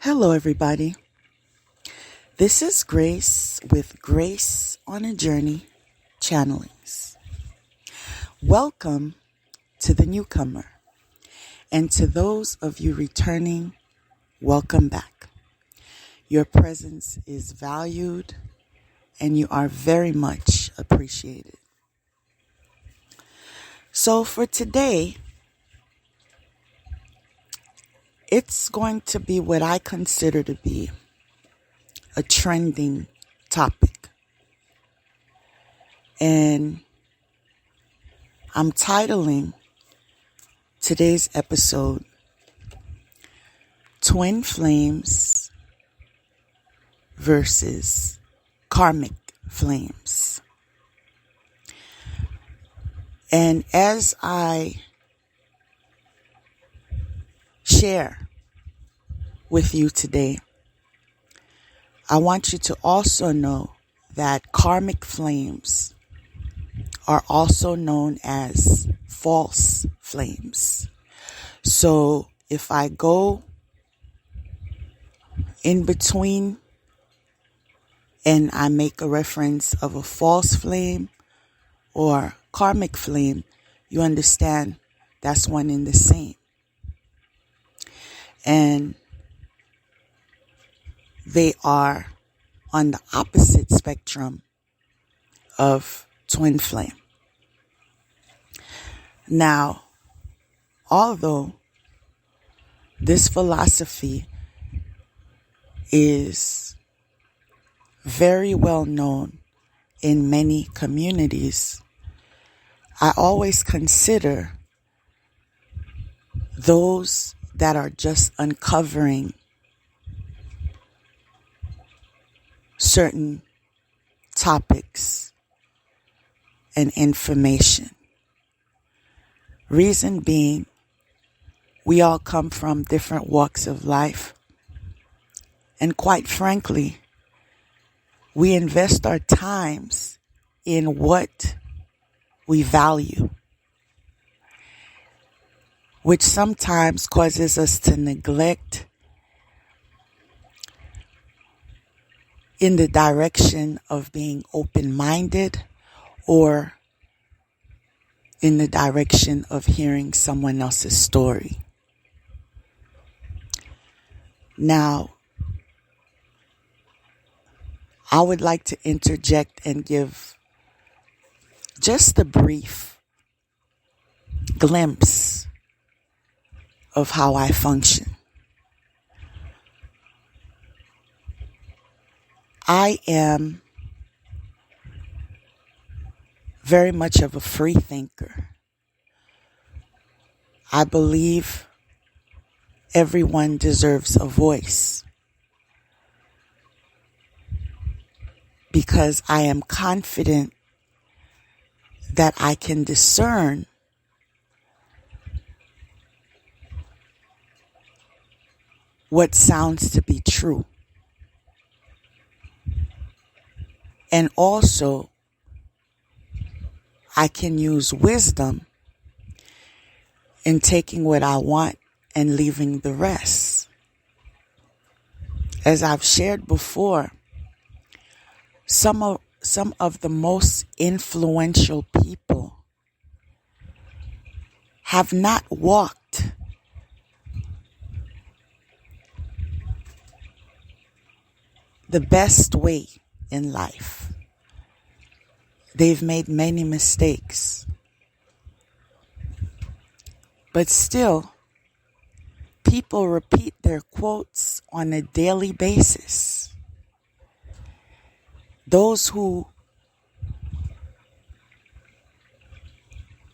Hello, everybody. This is Grace with Grace on a Journey Channelings. Welcome to the newcomer, and to those of you returning, welcome back. Your presence is valued, and you are very much appreciated. So for today, it's going to be what I consider to be a trending topic. And I'm titling today's episode Twin Flames versus Karmic Flames. And as I share with you today, I want you to also know that karmic flames are also known as false flames. So if I go in between and I make a reference of a false flame or karmic flame, you understand that's one and the same. And they are on the opposite spectrum of twin flame. Now, although this philosophy is very well known in many communities, I always consider those that are just uncovering certain topics and information. Reason being, we all come from different walks of life. And quite frankly, we invest our times in what we value, which sometimes causes us to neglect in the direction of being open-minded or in the direction of hearing someone else's story. Now, I would like to interject and give just a brief glimpse of how I function. I am very much of a free thinker. I believe everyone deserves a voice because I am confident that I can discern what sounds to be true. And also, I can use wisdom in taking what I want and leaving the rest. As I've shared before, some of the most influential people have not walked the best way in life. They've made many mistakes. But still, people repeat their quotes on a daily basis. Those who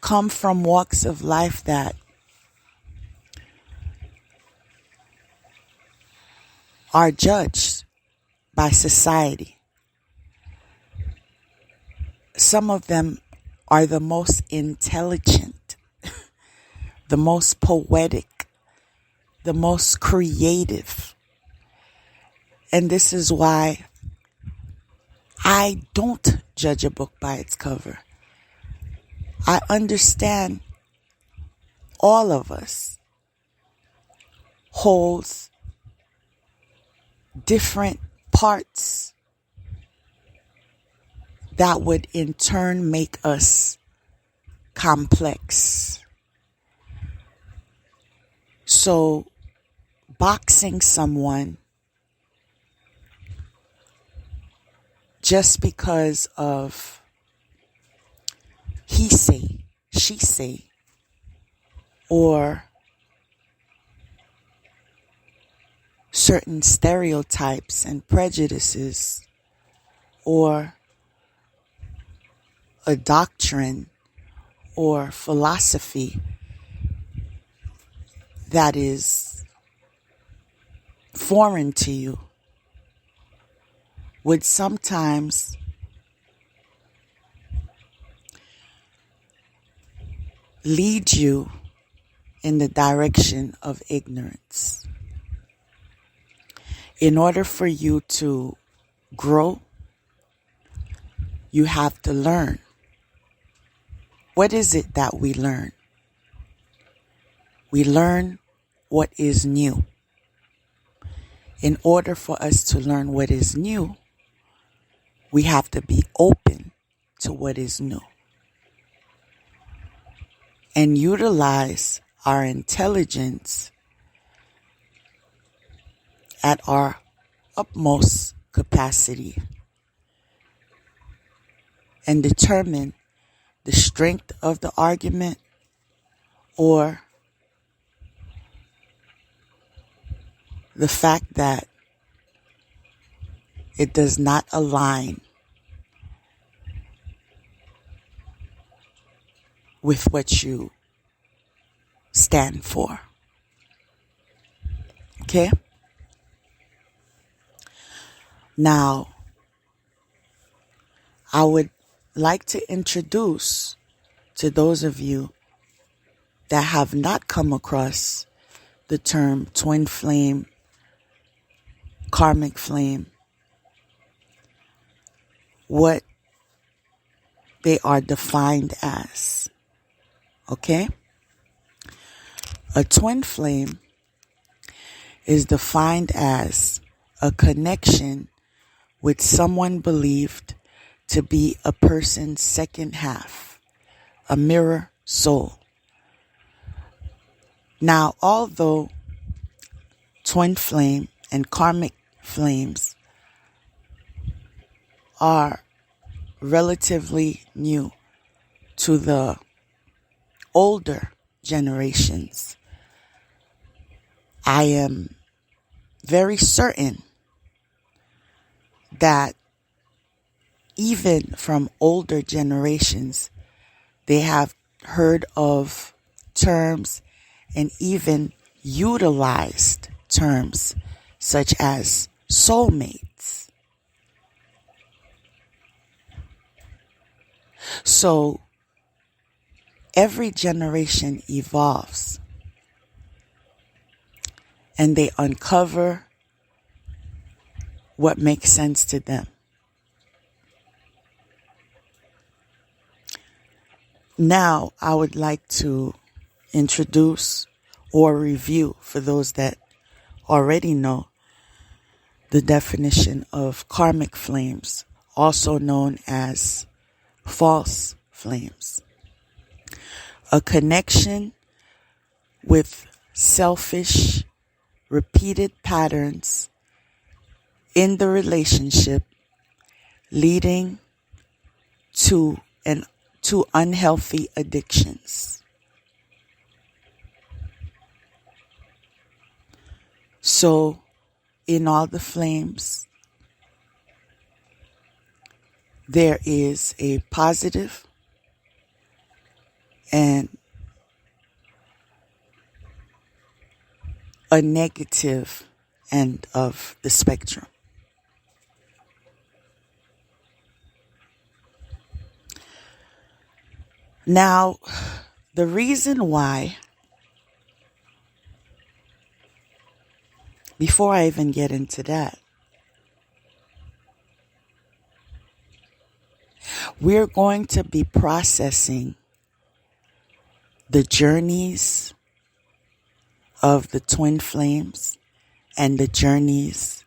come from walks of life that are judged by society. Some of them are the most intelligent, the most poetic, the most creative. And this is why I don't judge a book by its cover. I understand all of us holds different parts that would in turn make us complex. So boxing someone just because of he say, she say, or certain stereotypes and prejudices, or a doctrine or philosophy that is foreign to you, would sometimes lead you in the direction of ignorance. In order for you to grow, you have to learn. What is it that we learn? We learn what is new. In order for us to learn what is new, we have to be open to what is new and utilize our intelligence at our utmost capacity and determine the strength of the argument or the fact that it does not align with what you stand for. Okay? Now, I would like to introduce to those of you that have not come across the term twin flame, karmic flame, what they are defined as. Okay? A twin flame is defined as a connection with someone believed to be a person's second half, a mirror soul. Now, although twin flame and karmic flames are relatively new to the older generations, I am very certain that even from older generations, they have heard of terms and even utilized terms such as soulmates. So every generation evolves and they uncover what makes sense to them. Now, I would like to introduce or review, for those that already know, the definition of karmic flames, also known as false flames. A connection with selfish, repeated patterns in the relationship leading to unhealthy addictions. So, in all the flames, there is a positive and a negative end of the spectrum. Now, the reason why, before I even get into that, we're going to be processing the journeys of the twin flames and the journeys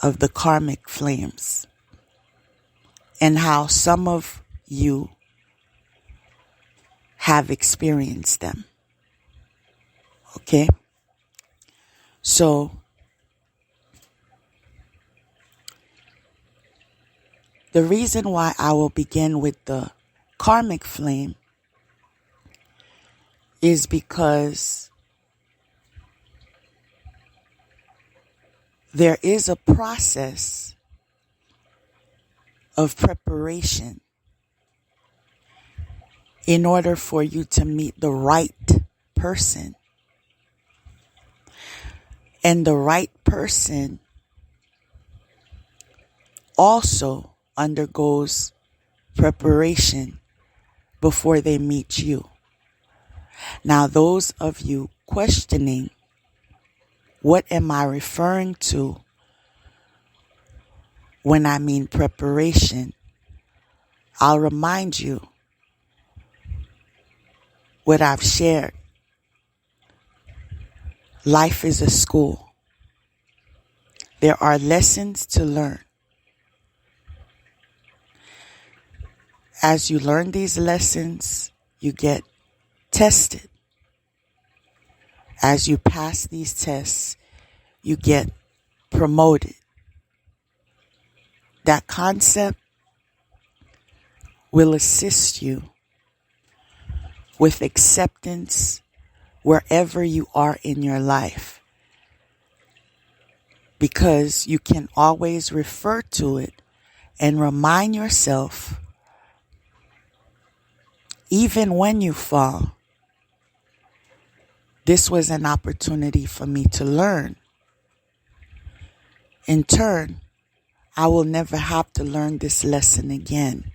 of the karmic flames and how some of you have experienced them. Okay? So, the reason why I will begin with the karmic flame is because there is a process of preparation in order for you to meet the right person. And the right person also undergoes preparation before they meet you. Now, those of you questioning, what am I referring to when I mean preparation? I'll remind you what I've shared. Life is a school. There are lessons to learn. As you learn these lessons, you get tested. As you pass these tests, you get promoted. That concept will assist you with acceptance wherever you are in your life, because you can always refer to it and remind yourself, even when you fall, this was an opportunity for me to learn. In turn, I will never have to learn this lesson again,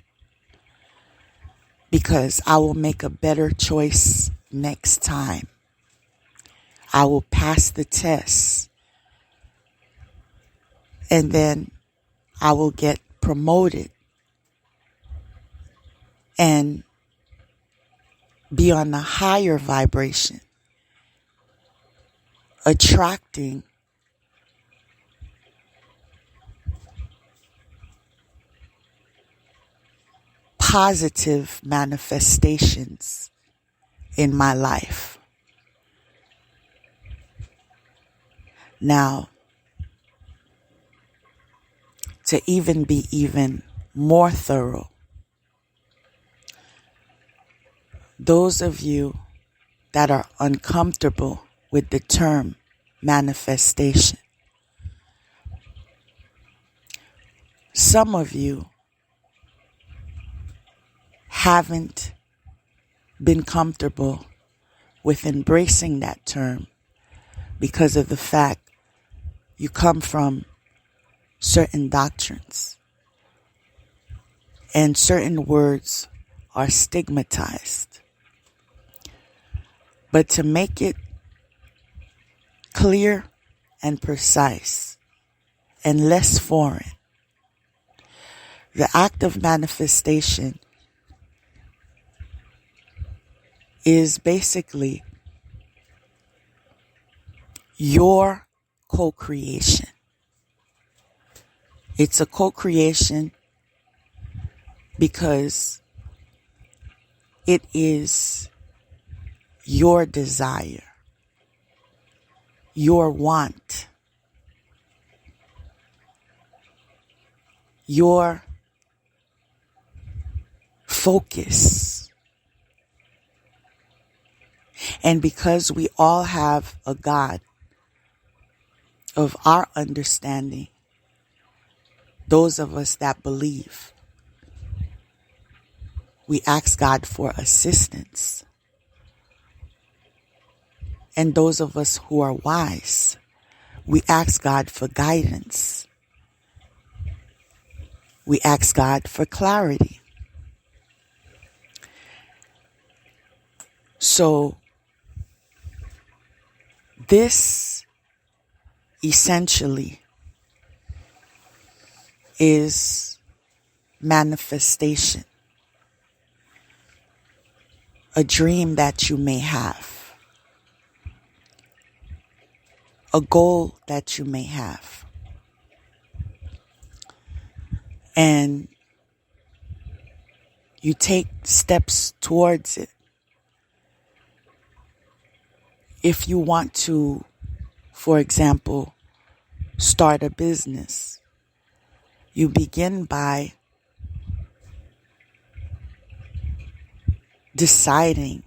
because I will make a better choice next time. I will pass the test, and then I will get promoted and be on a higher vibration, attracting positive manifestations in my life. Now, to be even more thorough, those of you that are uncomfortable with the term manifestation, some of you haven't been comfortable with embracing that term because of the fact you come from certain doctrines and certain words are stigmatized. But to make it clear and precise and less foreign, the act of manifestation is basically your co-creation. It's a co-creation because it is your desire, your want, your focus. And because we all have a God of our understanding, those of us that believe, we ask God for assistance. And those of us who are wise, we ask God for guidance. We ask God for clarity. So, this essentially is manifestation. A dream that you may have. A goal that you may have. and you take steps towards it. If you want to, for example, start a business, you begin by deciding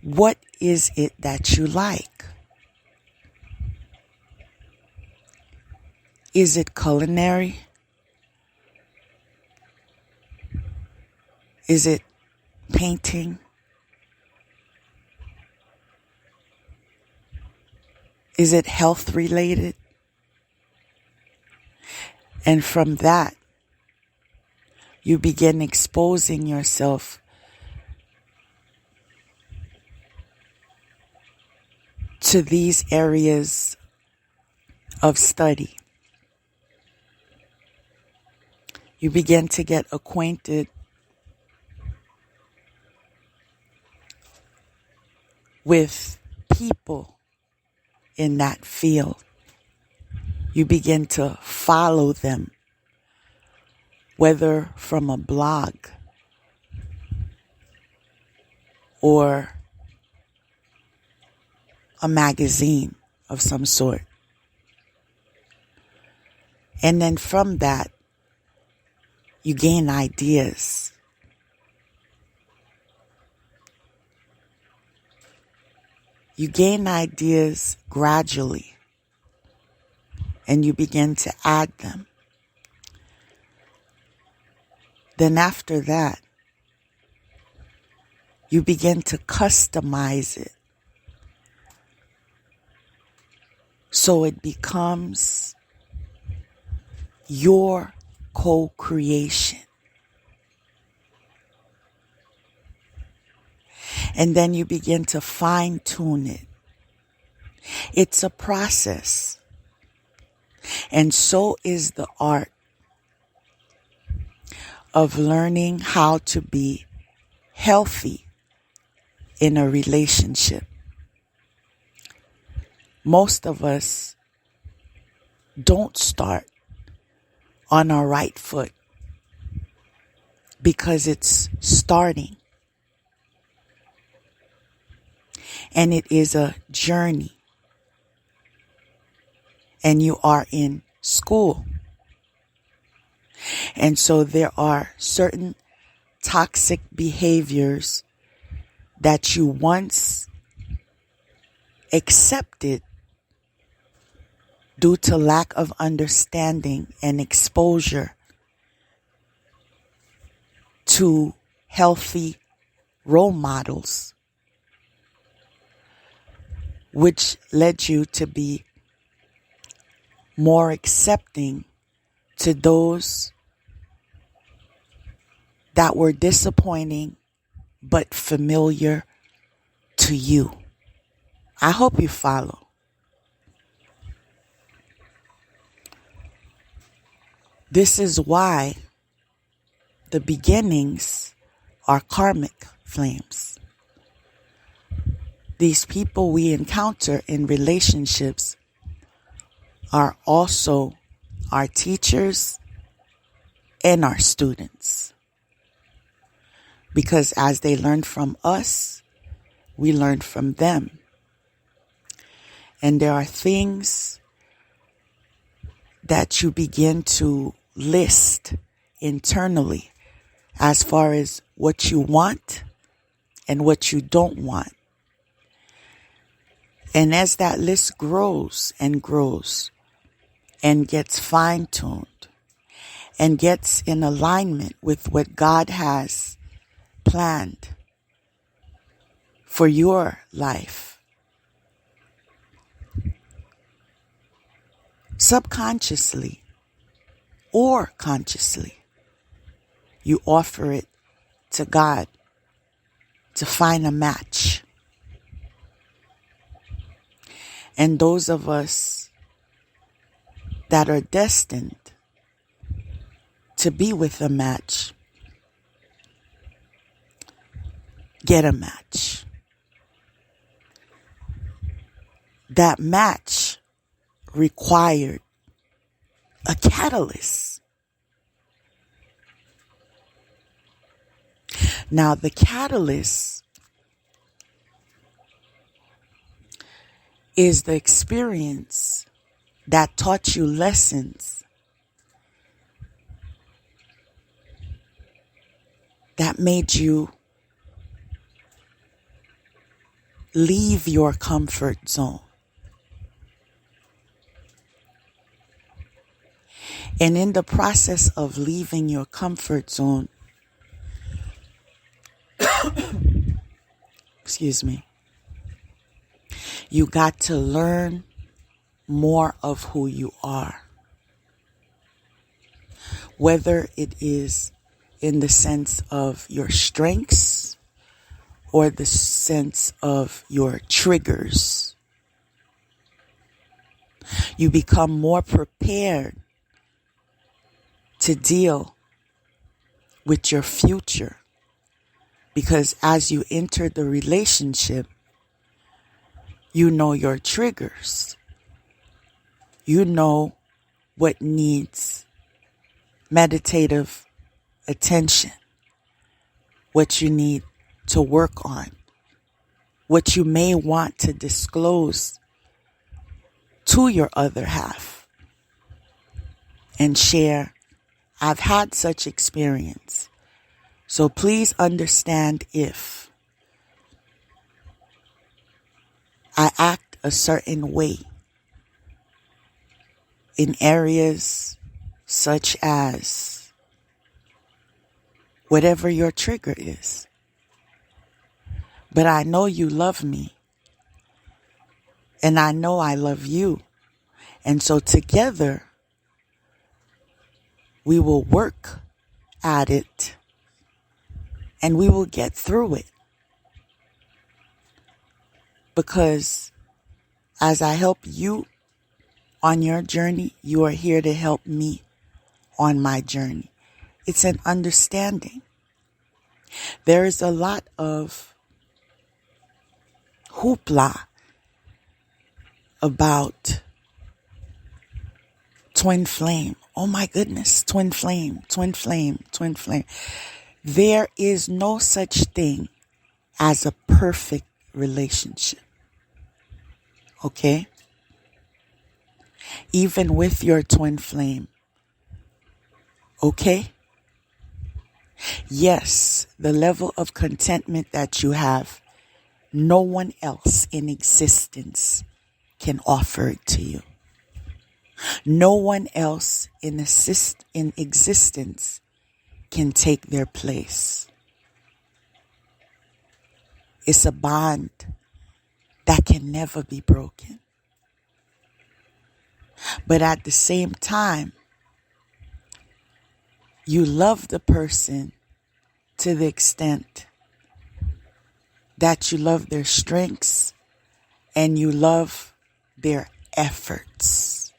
what is it that you like. Is it culinary? Is it painting? Is it health related? And from that, you begin exposing yourself to these areas of study. You begin to get acquainted with people in that field. You begin to follow them, whether from a blog or a magazine of some sort. And then from that, you gain ideas. You gain ideas gradually, and you begin to add them. Then after that, you begin to customize it so it becomes your co-creation. And then you begin to fine-tune it. It's a process. And so is the art of learning how to be healthy in a relationship. Most of us don't start on our right foot because it's starting. And it is a journey. And you are in school. And so there are certain toxic behaviors that you once accepted due to lack of understanding and exposure to healthy role models, which led you to be more accepting to those that were disappointing but familiar to you. I hope you follow. This is why the beginnings are karmic flames. These people we encounter in relationships are also our teachers and our students. Because as they learn from us, we learn from them. And there are things that you begin to list internally as far as what you want and what you don't want. And as that list grows and grows and gets fine-tuned and gets in alignment with what God has planned for your life, subconsciously or consciously, you offer it to God to find a match. And those of us that are destined to be with a match, get a match. That match required a catalyst. Now, the catalyst is the experience that taught you lessons that made you leave your comfort zone. And in the process of leaving your comfort zone, excuse me, you got to learn more of who you are. Whether it is in the sense of your strengths or the sense of your triggers. You become more prepared to deal with your future, because as you enter the relationship, you know your triggers. You know what needs meditative attention, what you need to work on, what you may want to disclose to your other half and share. I've had such experience. So please understand if I act a certain way in areas such as whatever your trigger is. But I know you love me, and I know I love you. And so together, we will work at it, and we will get through it. Because as I help you on your journey, you are here to help me on my journey. It's an understanding. There is a lot of hoopla about twin flame. Oh my goodness, twin flame, twin flame, twin flame. There is no such thing as a perfect relationship. Okay? Even with your twin flame. Okay? Yes, the level of contentment that you have, no one else in existence can offer it to you. No one else in existence can take their place. It's a bond that can never be broken. But at the same time, you love the person to the extent that you love their strengths and you love their efforts.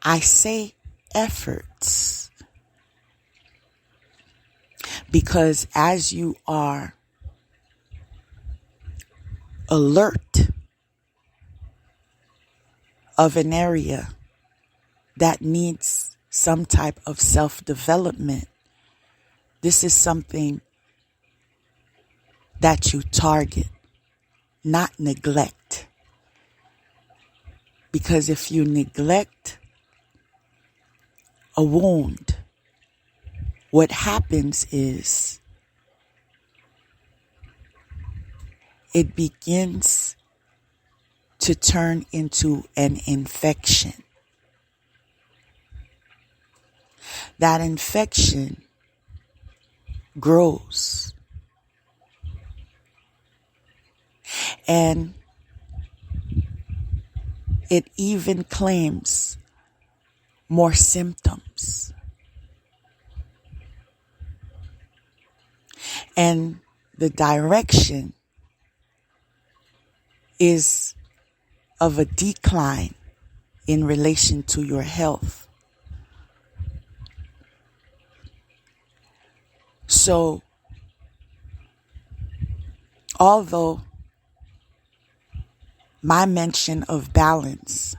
I say efforts because as you are alert of an area that needs some type of self-development, this is something that you target, not neglect. Because if you neglect a wound, what happens is it begins to turn into an infection. That infection grows. And it even claims more symptoms. And the direction is of a decline in relation to your health. So, although my mention of balance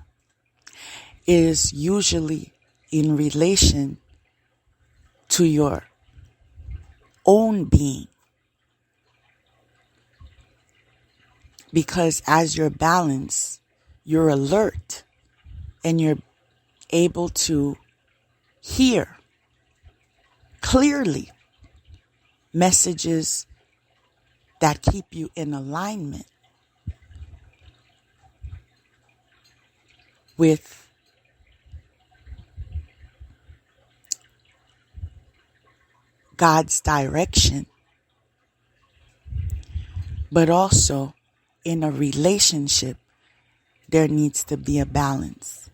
is usually in relation to your own being. Because as you're balanced, you're alert and you're able to hear clearly messages that keep you in alignment with God's direction, but also in a relationship, there needs to be a balance.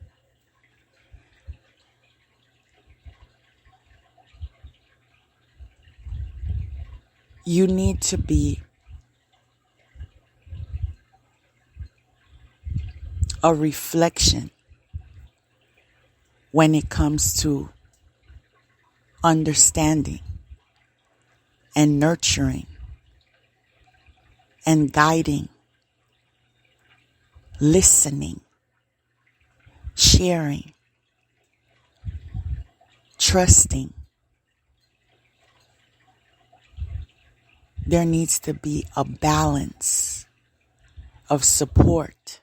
You need to be a reflection when it comes to understanding and nurturing and guiding, listening, sharing, trusting. There needs to be a balance of support,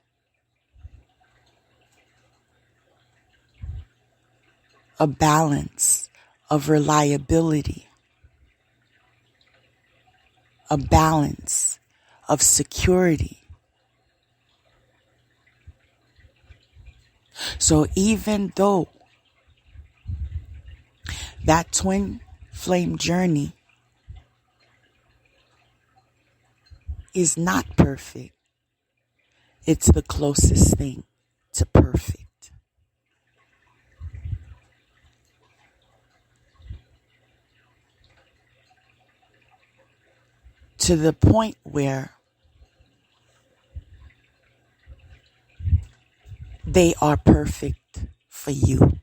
a balance of reliability, a balance of security. So even though that twin flame journey is not perfect, it's the closest thing to perfect. To the point where they are perfect for you.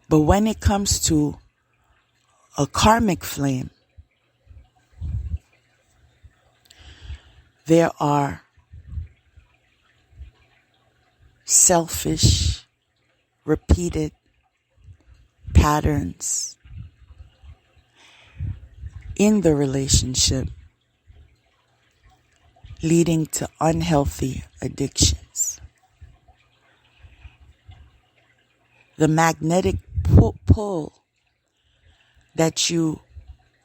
But when it comes to a karmic flame, there are selfish, repeated patterns in the relationship leading to unhealthy addictions. The magnetic pull that you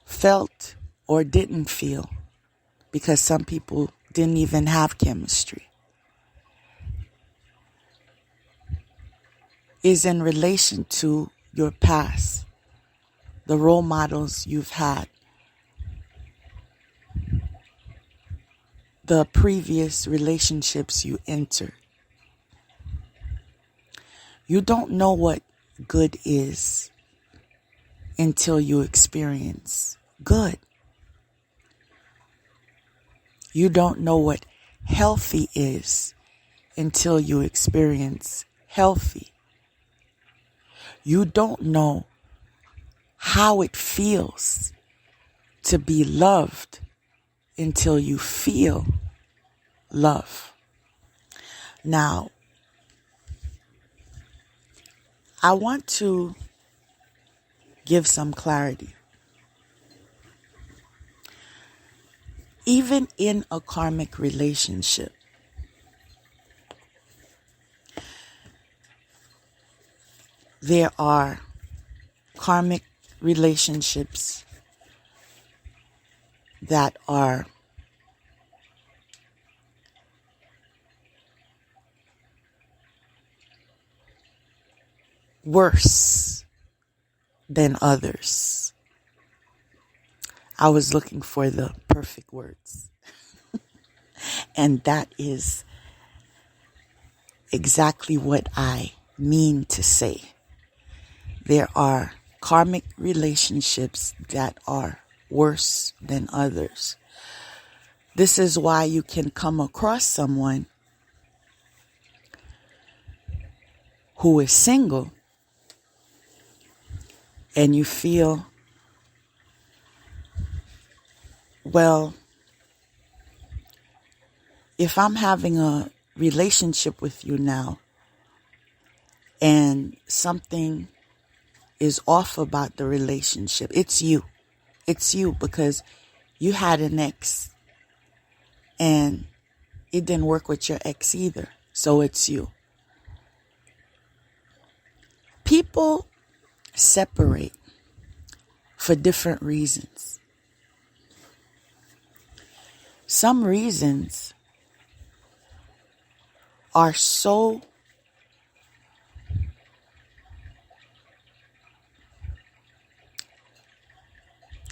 felt or didn't feel, because some people didn't even have chemistry, is in relation to your past, the role models you've had, the previous relationships you entered. You don't know what good is until you experience good. You don't know what healthy is until you experience healthy. You don't know how it feels to be loved until you feel love. Now, I want to give some clarity. Even in a karmic relationship, there are karmic relationships that are worse than others. I was looking for the perfect words. And that is exactly what I mean to say. There are karmic relationships that are worse than others. This is why you can come across someone who is single and you feel, well, if I'm having a relationship with you now and something is off about the relationship, it's you. It's you, because you had an ex and it didn't work with your ex either. So it's you. People separate for different reasons. Some reasons are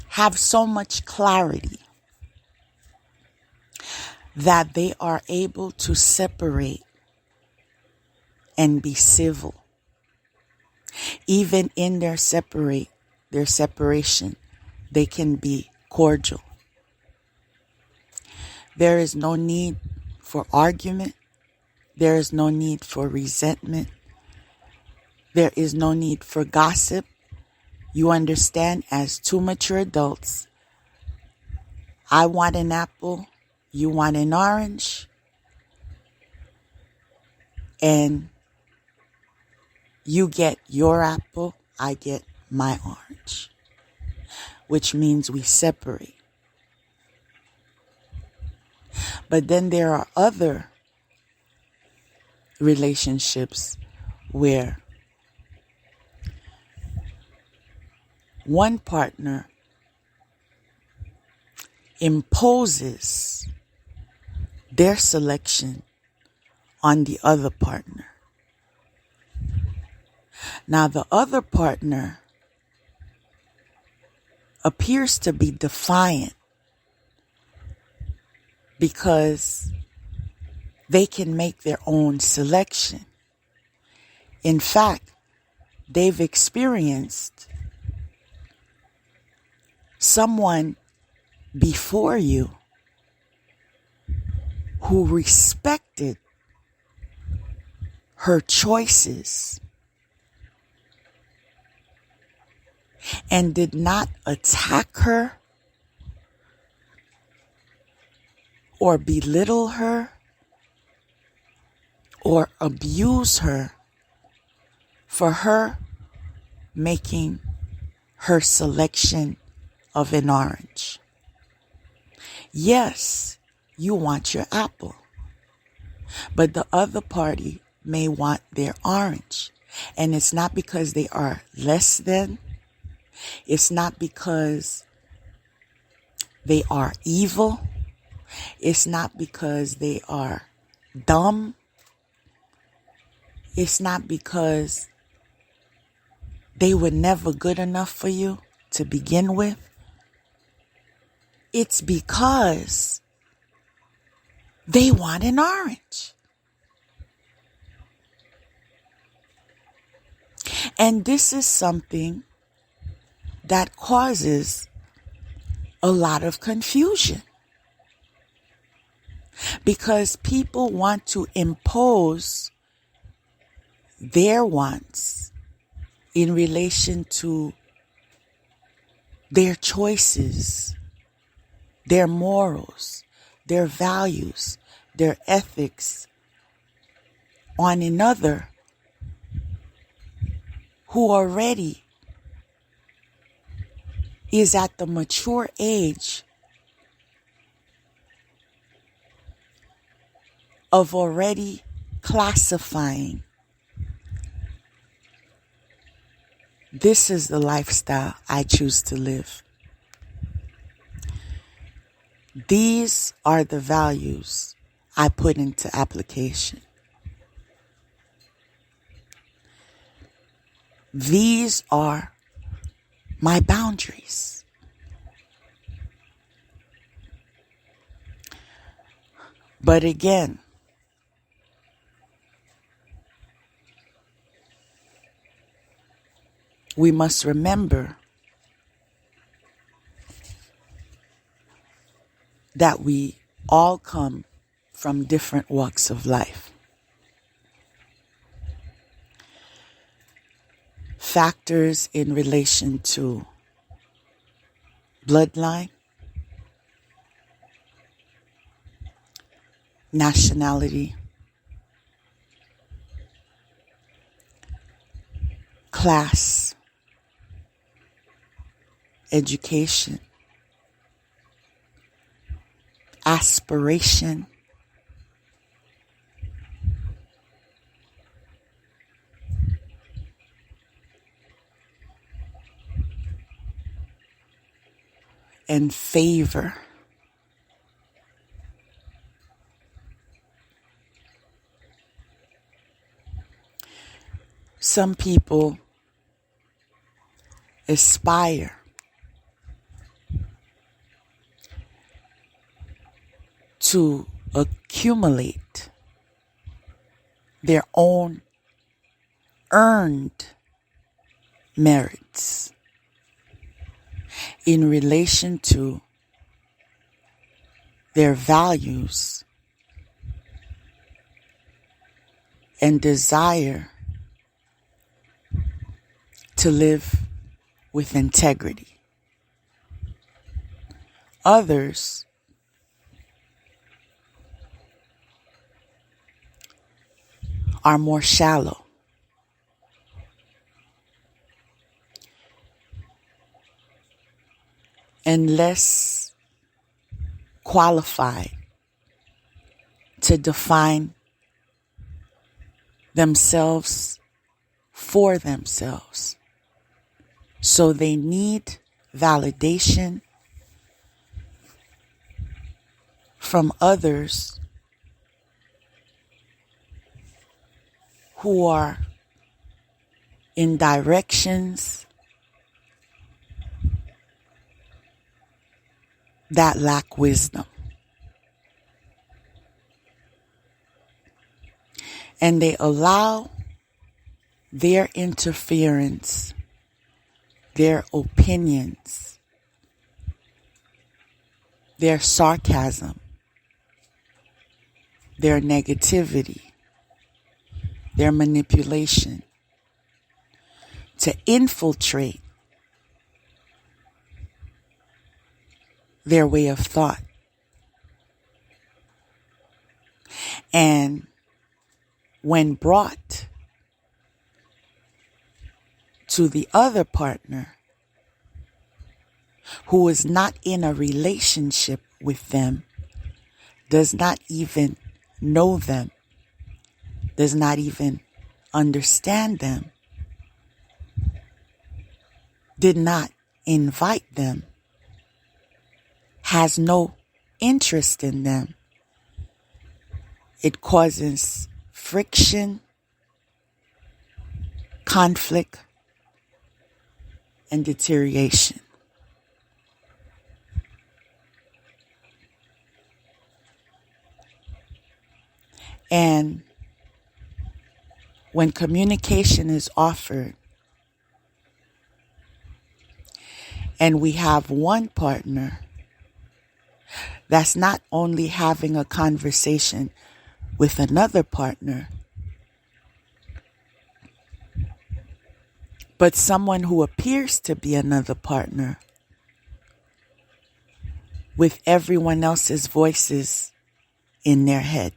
have so much clarity that they are able to separate and be civil. Even in their separation, they can be cordial. There is no need for argument. There is no need for resentment. There is no need for gossip. You understand, as two mature adults, I want an apple, you want an orange, and you get your apple, I get my orange, which means we separate. But then there are other relationships where one partner imposes their selection on the other partner. Now, the other partner appears to be defiant because they can make their own selection. In fact, they've experienced someone before you who respected her choices and did not attack her or belittle her or abuse her for her making her selection of an orange. Yes, you want your apple, but the other party may want their orange. And it's not because they are less than. It's not because they are evil. It's not because they are dumb. It's not because they were never good enough for you to begin with. It's because they want an orange. And this is something that causes a lot of confusion, because people want to impose their wants in relation to their choices, their morals, their values, their ethics on another who already is at the mature age of already classifying, this is the lifestyle I choose to live. These are the values I put into application. These are my boundaries. But again, we must remember that we all come from different walks of life. Factors in relation to bloodline, nationality, class, education, aspiration, and favor. Some people aspire to accumulate their own earned merits in relation to their values and desire to live with integrity. Others are more shallow. And less qualified to define themselves for themselves. So they need validation from others who are in directions that lack wisdom. And they allow their interference, their opinions, their sarcasm, their negativity, their manipulation to infiltrate their way of thought. And when brought to the other partner who is not in a relationship with them, does not even know them, does not even understand them, did not invite them, has no interest in them, it causes friction, conflict, and deterioration. And when communication is offered and we have one partner that's not only having a conversation with another partner, but someone who appears to be another partner with everyone else's voices in their head.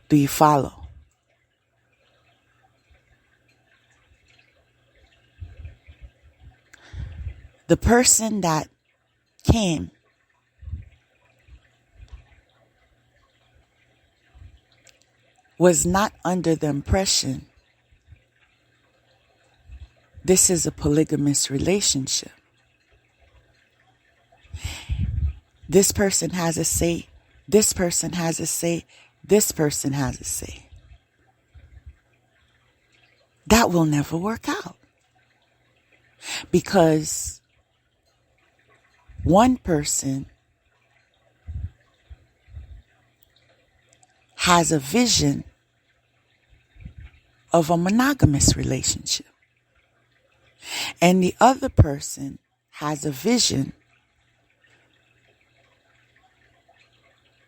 Do you follow? The person that came was not under the impression this is a polygamous relationship. This person has a say, this person has a say, this person has a say. That will never work out. Because one person has a vision of a monogamous relationship. And the other person has a vision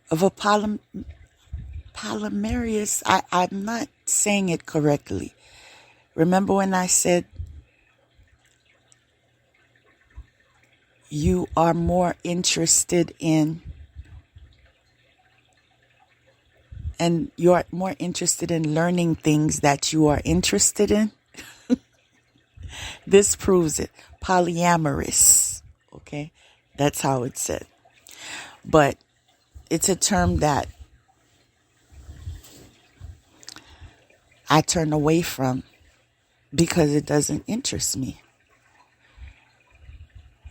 of a polyamorous. I'm not saying it correctly. Remember when I said you are more interested in and you're more interested in learning things that you are interested in, this proves it. Polyamorous. Okay? That's how it's said. But it's a term that I turn away from because it doesn't interest me.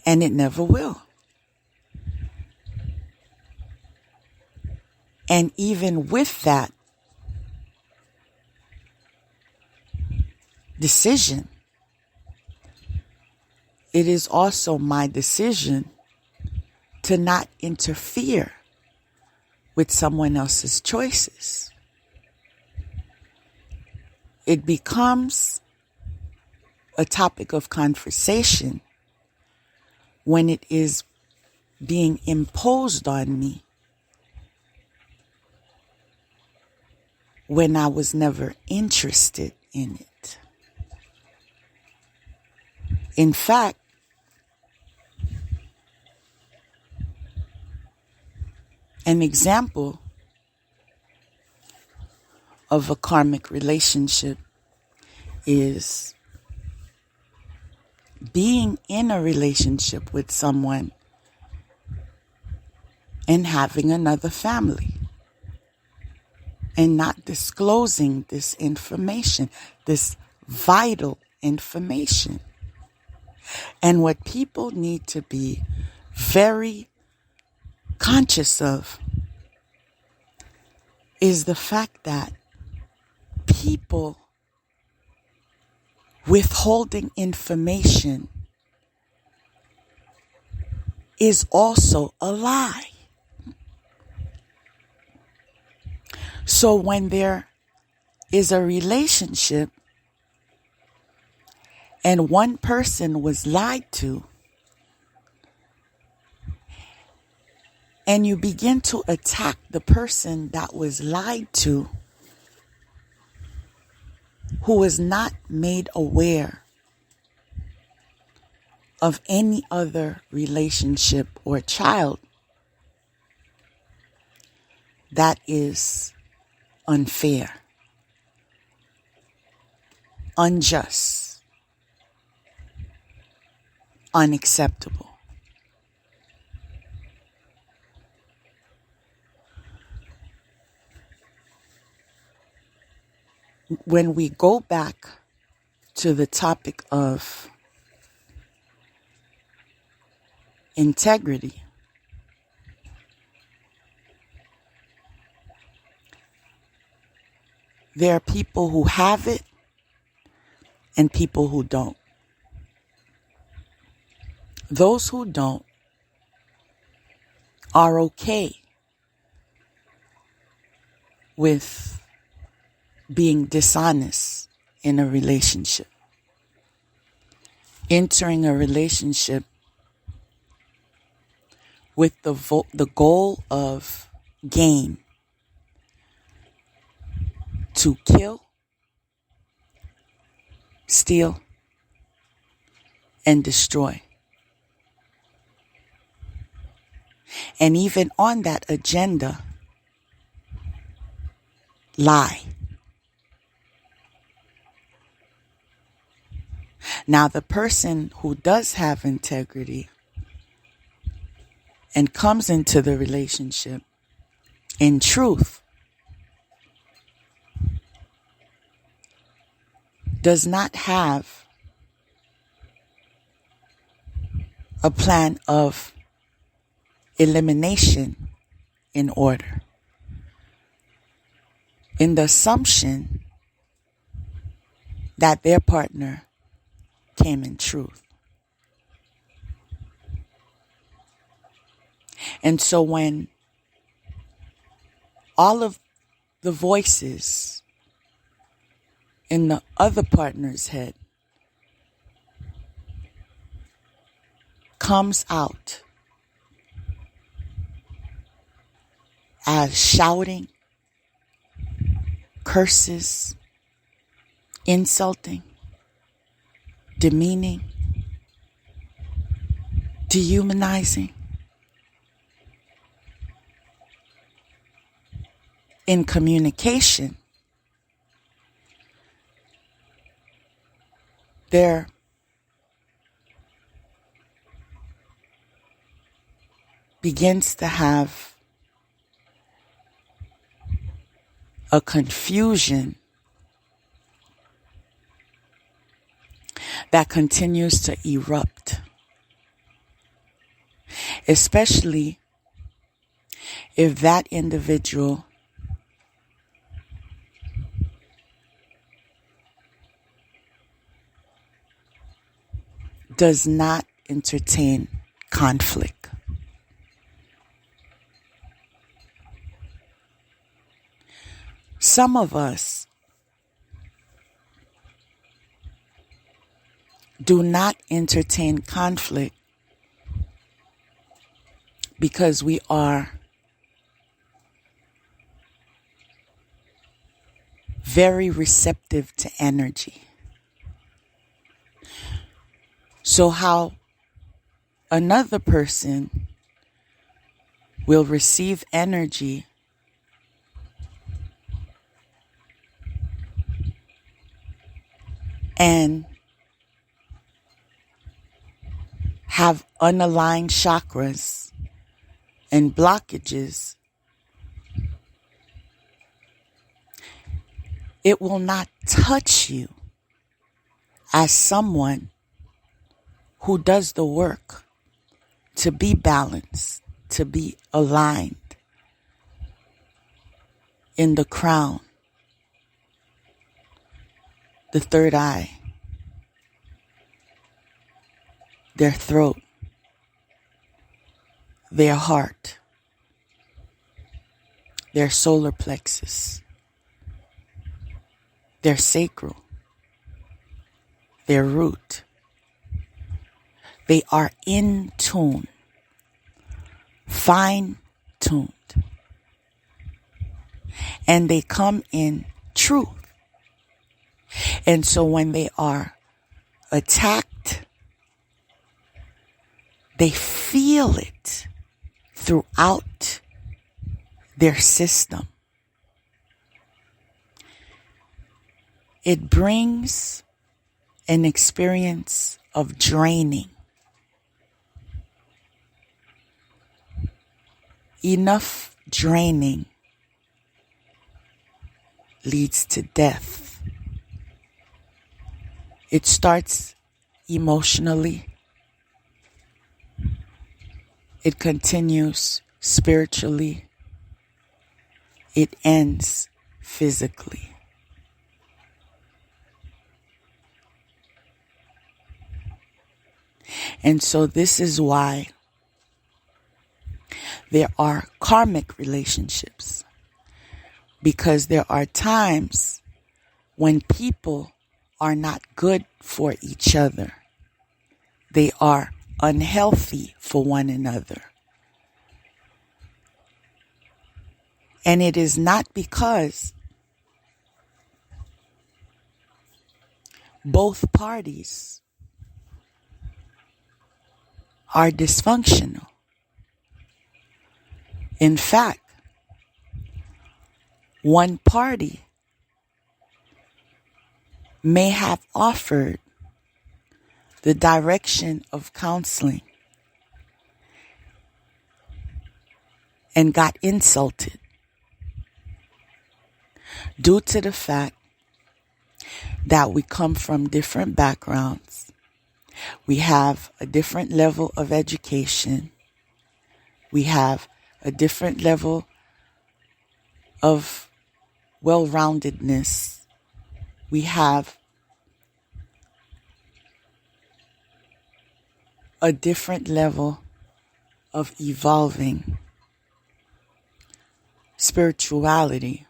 And it never will. And even with that decision, it is also my decision to not interfere with someone else's choices. It becomes a topic of conversation when it is being imposed on me when I was never interested in it. In fact, an example of a karmic relationship is being in a relationship with someone and having another family and not disclosing this information, this vital information. And what people need to be very conscious of is the fact that people withholding information is also a lie. So when there is a relationship and one person was lied to, and you begin to attack the person that was lied to, who was not made aware of any other relationship or child, that is unfair, unjust, unacceptable. When we go back to the topic of integrity, there are people who have it and people who don't. Those who don't are okay with being dishonest in a relationship. Entering a relationship with the goal of gain, to kill, steal, and destroy. And even on that agenda, lie. Now, the person who does have integrity and comes into the relationship in truth does not have a plan of elimination in order, in the assumption that their partner came in truth. And so when all of the voices in the other partner's head comes out as shouting, curses, insulting, demeaning, dehumanizing, in communication, there begins to have a confusion that continues to erupt, especially if that individual does not entertain conflict. Some of us do not entertain conflict because we are very receptive to energy. So how another person will receive energy and have unaligned chakras and blockages, it will not touch you as someone who does the work to be balanced, to be aligned in the crown, the third eye, their throat, their heart, their solar plexus, their sacral, their root. They are in tune, fine-tuned, and they come in truth. And so when they are attacked, they feel it throughout their system. It brings an experience of draining. Enough draining leads to death. It starts emotionally. It continues spiritually. It ends physically. And so this is why there are karmic relationships, because there are times when people are not good for each other. They are unhealthy for one another. And it is not because both parties are dysfunctional. In fact, one party may have offered the direction of counseling and got insulted due to the fact that we come from different backgrounds. We have a different level of education. We have a different level of well-roundedness. We have a different level of evolving spirituality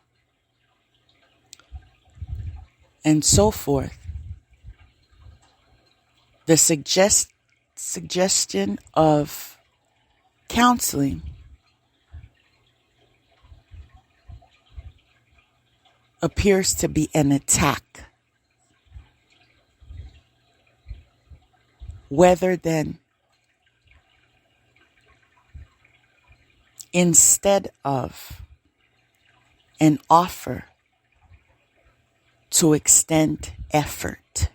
and so forth. The suggestion of counseling appears to be an attack, rather than instead of and offer to extend effort.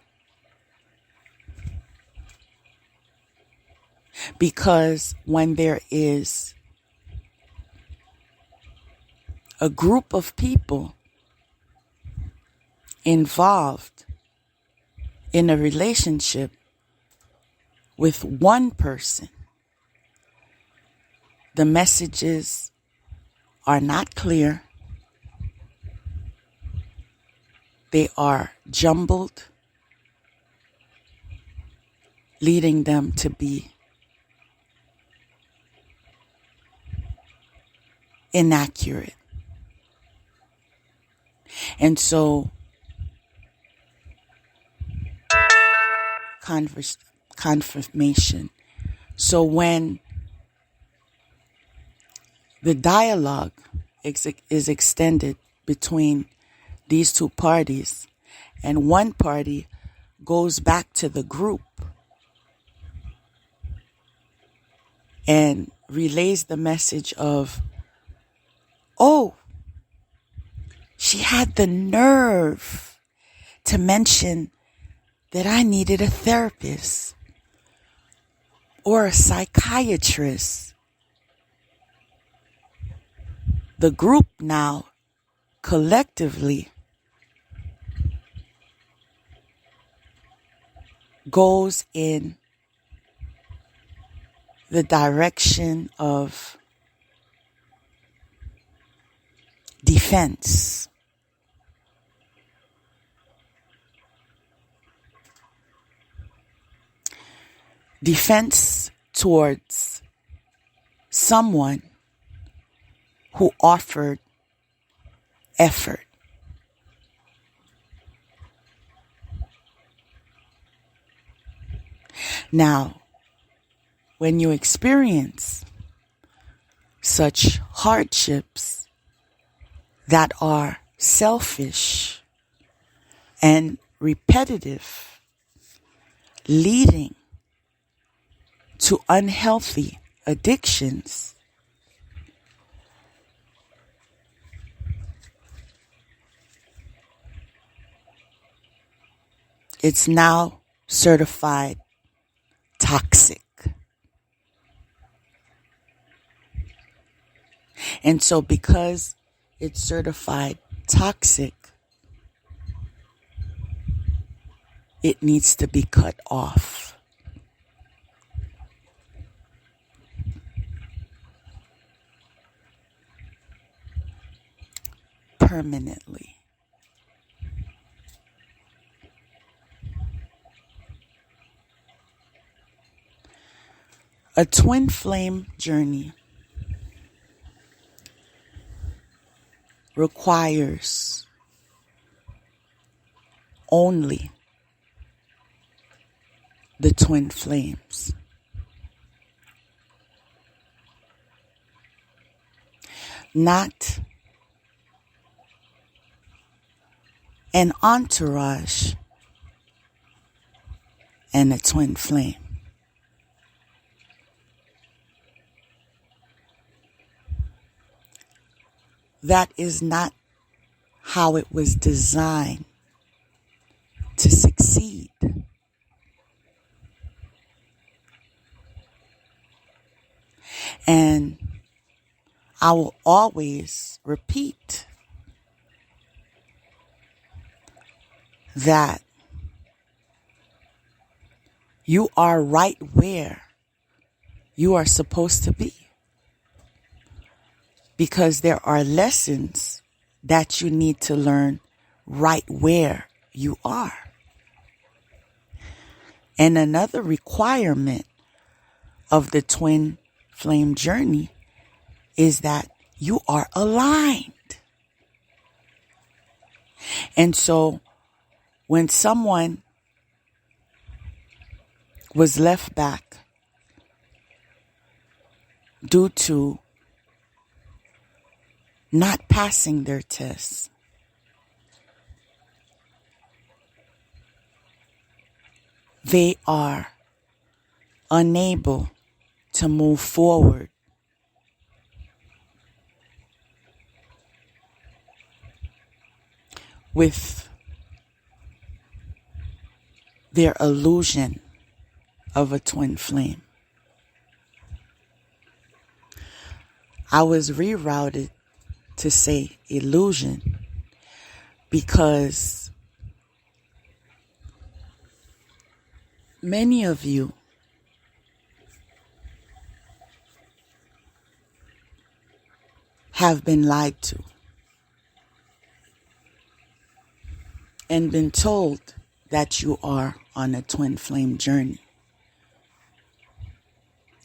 Because when there is a group of people involved in a relationship with one person, the messages are not clear. They are jumbled, leading them to be inaccurate. And so confirmation. So when the dialogue is extended between these two parties, and one party goes back to the group and relays the message of, oh, she had the nerve to mention that I needed a therapist or a psychiatrist. The group now collectively goes in the direction of defense. Defense towards someone who offered effort. Now, when you experience such hardships that are selfish and repetitive, leading to unhealthy addictions, it's now certified toxic. And so because it's certified toxic, it needs to be cut off. Permanently. A twin flame journey requires only the twin flames. Not an entourage and a twin flame. That is not how it was designed to succeed. And I will always repeat that you are right where you are supposed to be. Because there are lessons that you need to learn right where you are. And another requirement of the twin flame journey is that you are aligned. And so when someone was left back due to not passing their tests, they are unable to move forward with their illusion of a twin flame. I was rerouted to say illusion because many of you have been lied to and been told that you are on a twin flame journey.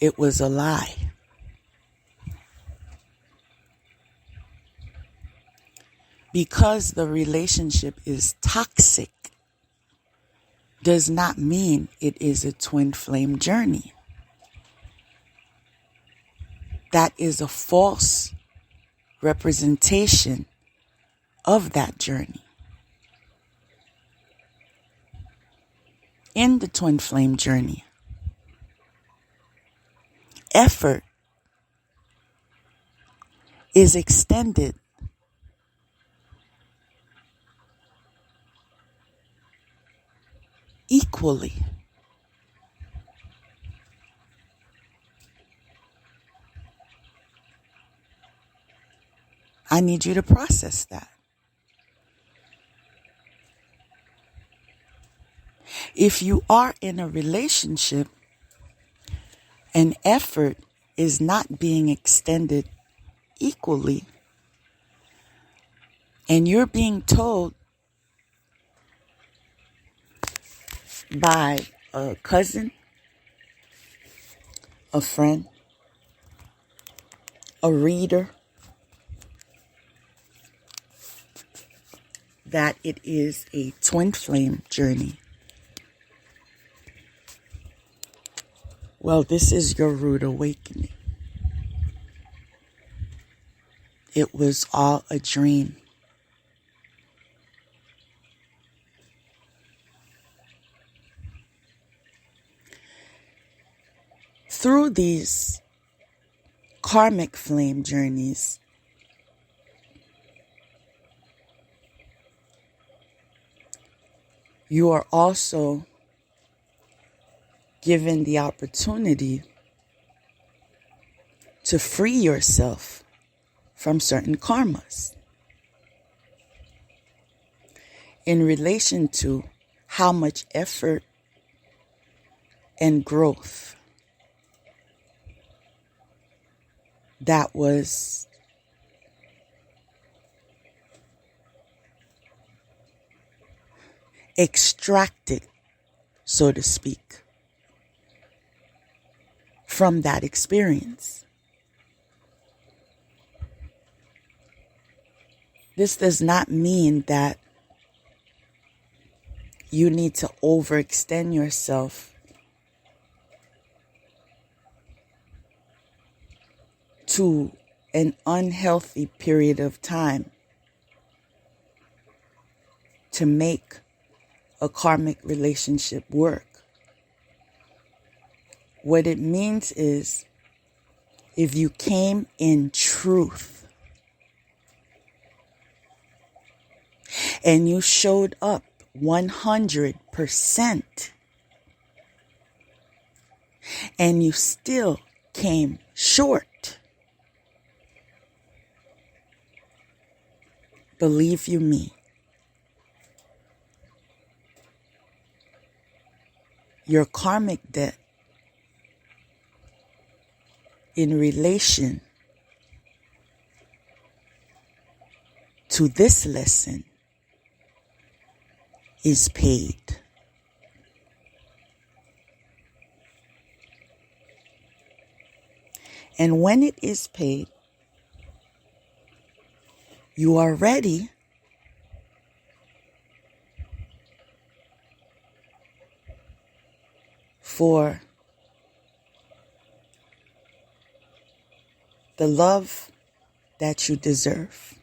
It was a lie. Because the relationship is toxic does not mean it is a twin flame journey. That is a false representation of that journey. In the twin flame journey, effort is extended equally. I need you to process that. If you are in a relationship and effort is not being extended equally, and you're being told by a cousin, a friend, a reader, that it is a twin flame journey, well, this is your rude awakening. It was all a dream. Through these karmic flame journeys, you are also given the opportunity to free yourself from certain karmas in relation to how much effort and growth that was extracted, so to speak, from that experience. This does not mean that you need to overextend yourself to an unhealthy period of time to make a karmic relationship work. What it means is, if you came in truth and you showed up 100% and you still came short, believe you me, your karmic debt in relation to this lesson is paid. And when it is paid, you are ready for the love that you deserve.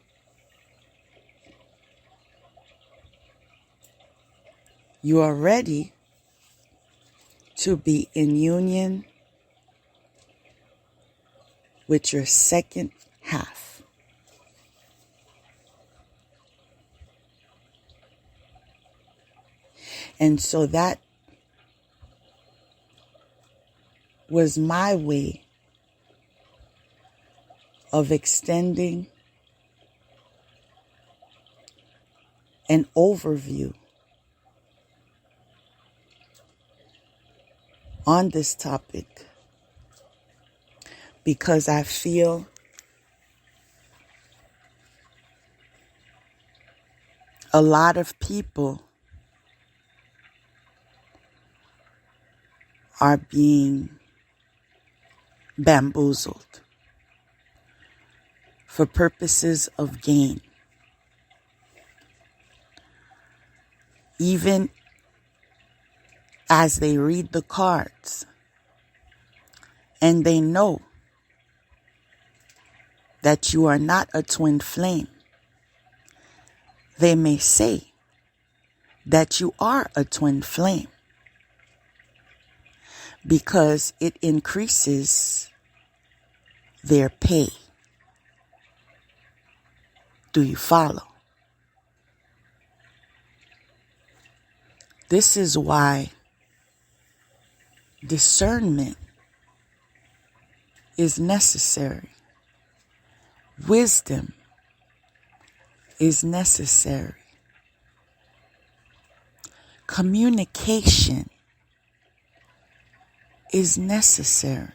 You are ready to be in union with your second half. And so that was my way of extending an overview on this topic, because I feel a lot of people are being bamboozled for purposes of gain. Even as they read the cards and they know that you are not a twin flame, they may say that you are a twin flame because it increases their pay. Do you follow? This is why discernment is necessary. Wisdom is necessary. Communication is necessary.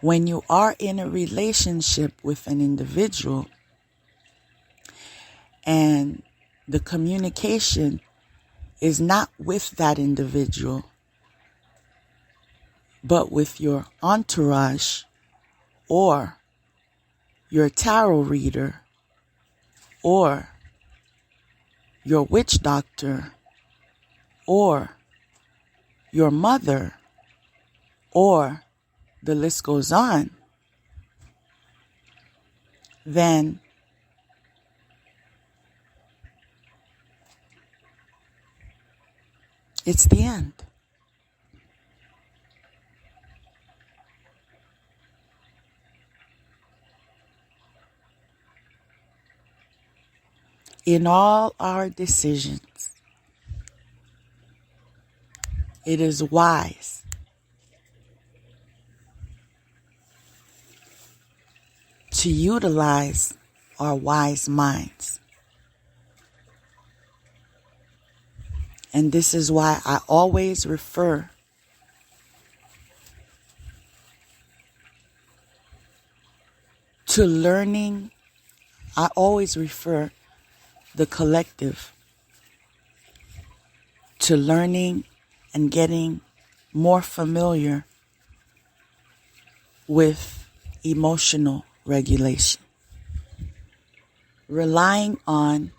When you are in a relationship with an individual and the communication is not with that individual, but with your entourage or your tarot reader or your witch doctor or your mother, or the list goes on, then it's the end. In all our decisions, it is wise to utilize our wise minds. And this is why I always refer to learning. I always refer the collective to learning and getting more familiar with emotional regulation. Relying on,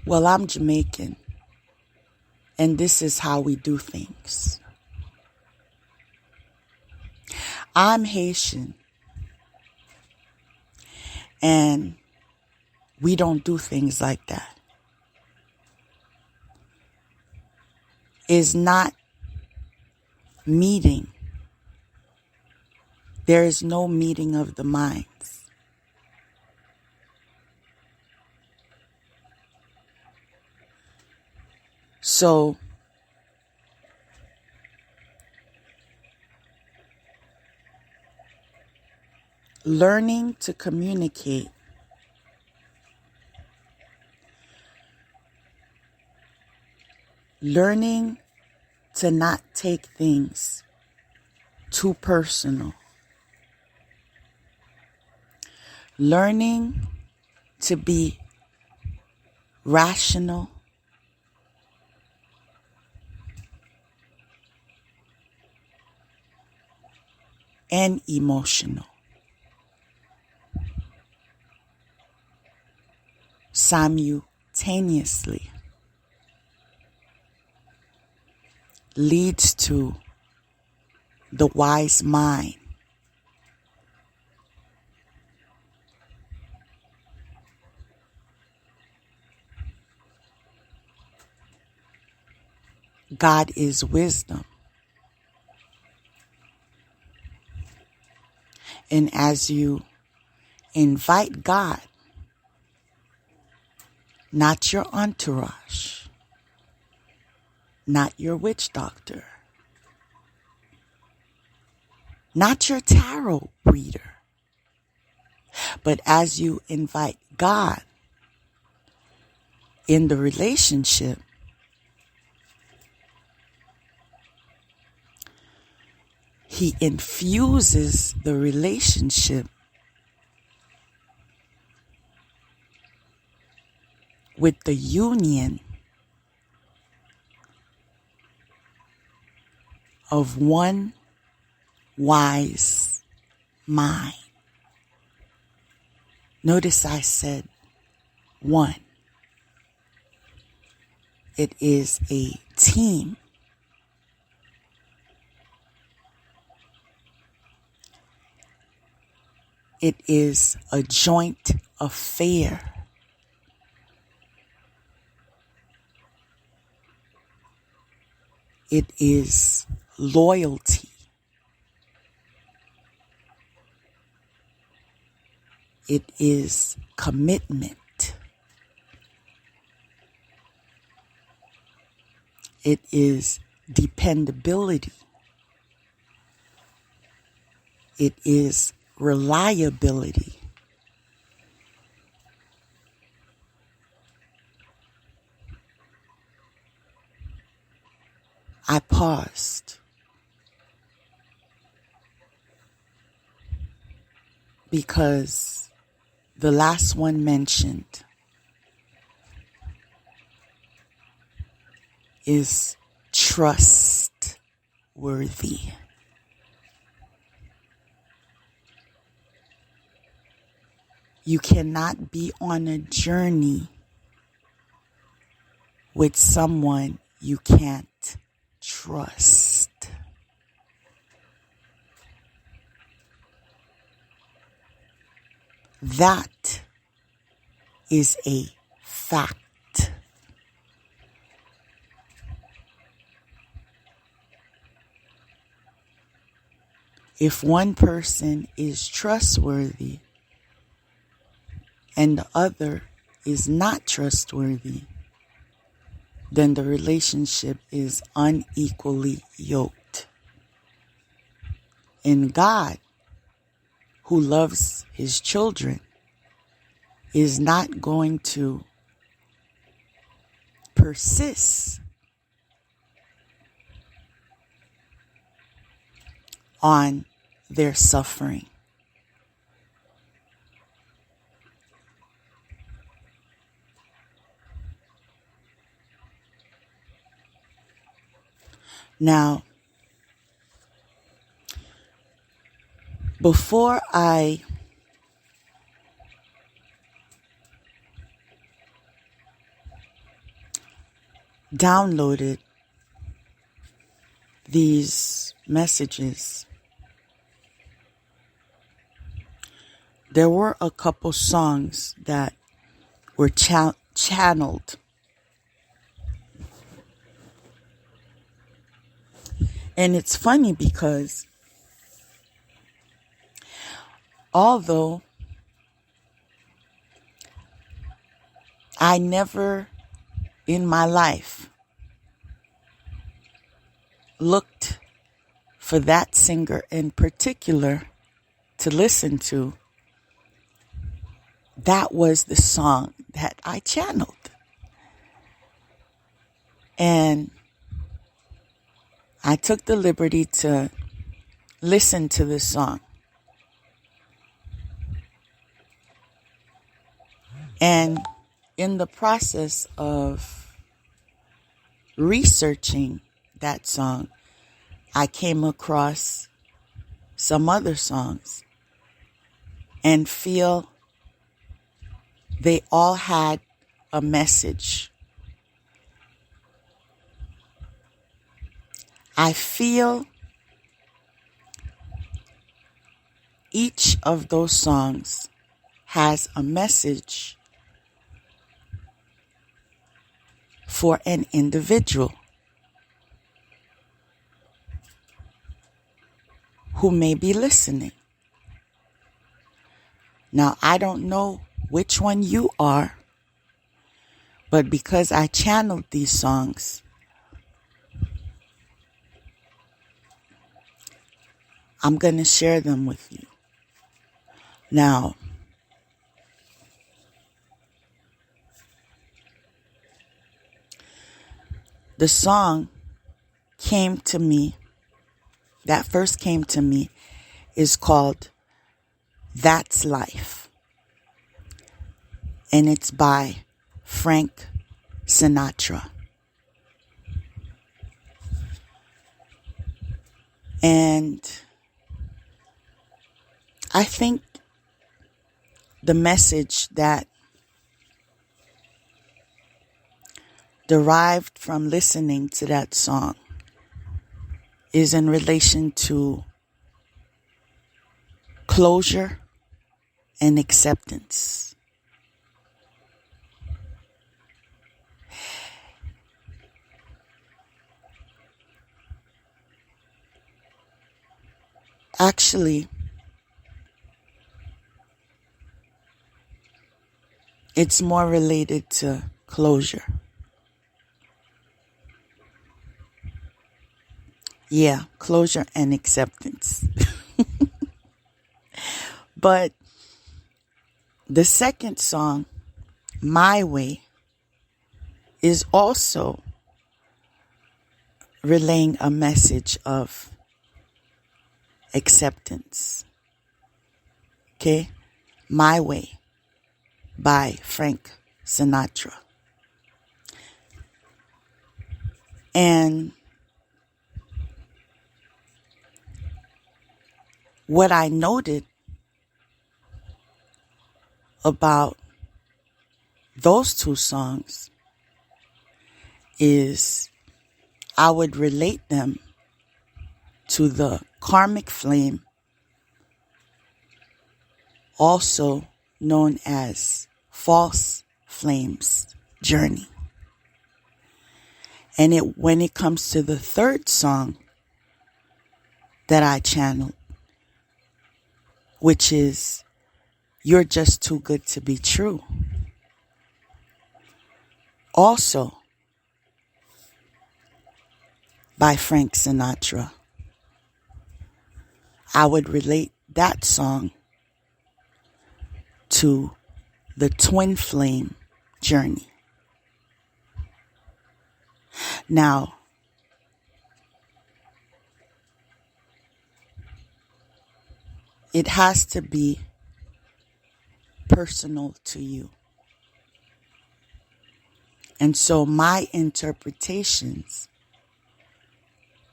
well, I'm Jamaican, and this is how we do things. I'm Haitian, and we don't do things like that. Is not meeting. There is no meeting of the minds. So, learning to communicate learning to not take things too personal. Learning to be rational and emotional simultaneously leads to the wise mind. God is wisdom. And as you invite God, not your entourage, not your witch doctor, not your tarot reader, but as you invite God in the relationship, He infuses the relationship with the union of one wise mind. Notice I said one. It is a team. It is a joint affair. It is loyalty. It is commitment. It is dependability. It is reliability. I paused because the last one mentioned is trustworthy. You cannot be on a journey with someone you can't trust. That is a fact. If one person is trustworthy and the other is not trustworthy, then the relationship is unequally yoked. And God, who loves His children, is not going to persist on their suffering. Now, before I downloaded these messages, there were a couple songs that were channeled. And it's funny because although I never in my life looked for that singer in particular to listen to, that was the song that I channeled. And I took the liberty to listen to this song. And in the process of researching that song, I came across some other songs and feel they all had a message. I feel each of those songs has a message for an individual who may be listening. Now, I don't know which one you are, but because I channeled these songs, I'm going to share them with you. Now, the song came to me, that first came to me, is called That's Life. And it's by Frank Sinatra. And I think the message that derived from listening to that song is in relation to closure and acceptance. Actually, it's more related to closure. Yeah, closure and acceptance. But the second song, My Way, is also relaying a message of acceptance. Okay? My Way by Frank Sinatra. And what I noted about those two songs is I would relate them to the karmic flame, also known as false flames journey. And when it comes to the third song that I channeled, which is You're Just Too Good to Be True, also by Frank Sinatra, I would relate that song to the twin flame journey. Now, it has to be personal to you. And so my interpretations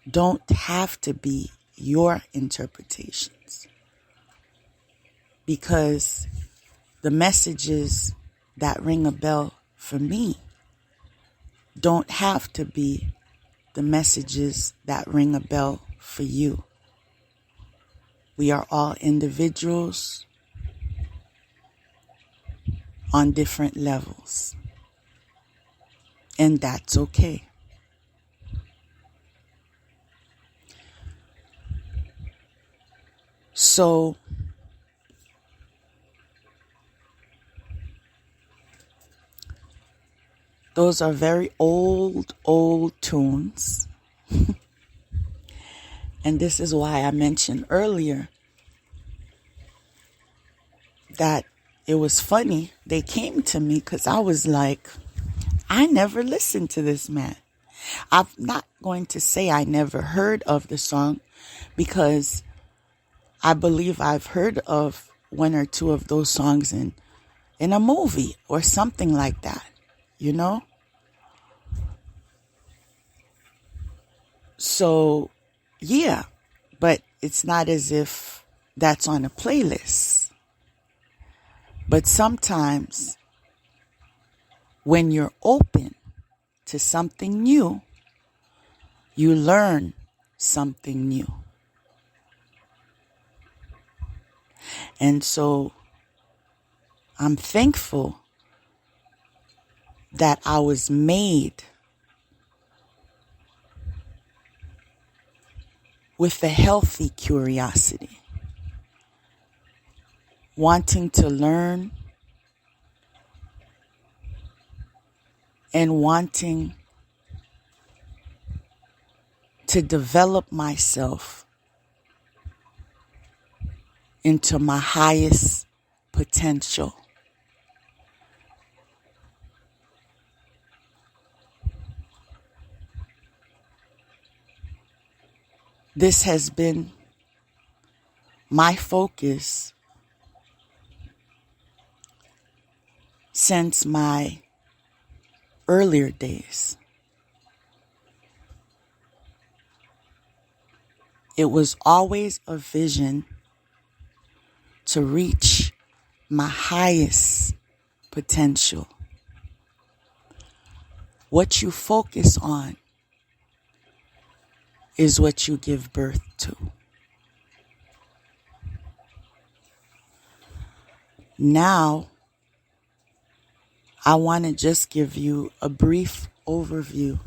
don't have to be your interpretations, because the messages that ring a bell for me don't have to be the messages that ring a bell for you. We are all individuals on different levels, and that's okay. So, those are very old tunes. And this is why I mentioned earlier that it was funny. They came to me because I was like, I never listened to this man. I'm not going to say I never heard of the song, because I believe I've heard of one or two of those songs in a movie or something like that, you know? So, yeah, but it's not as if that's on a playlist. But sometimes when you're open to something new, you learn something new. And so I'm thankful that I was made with a healthy curiosity. wanting to learn and wanting to develop myself into my highest potential. This has been my focus since my earlier days. It was always a vision to reach my highest potential. What you focus on is what you give birth to. Now, I want to just give you a brief overview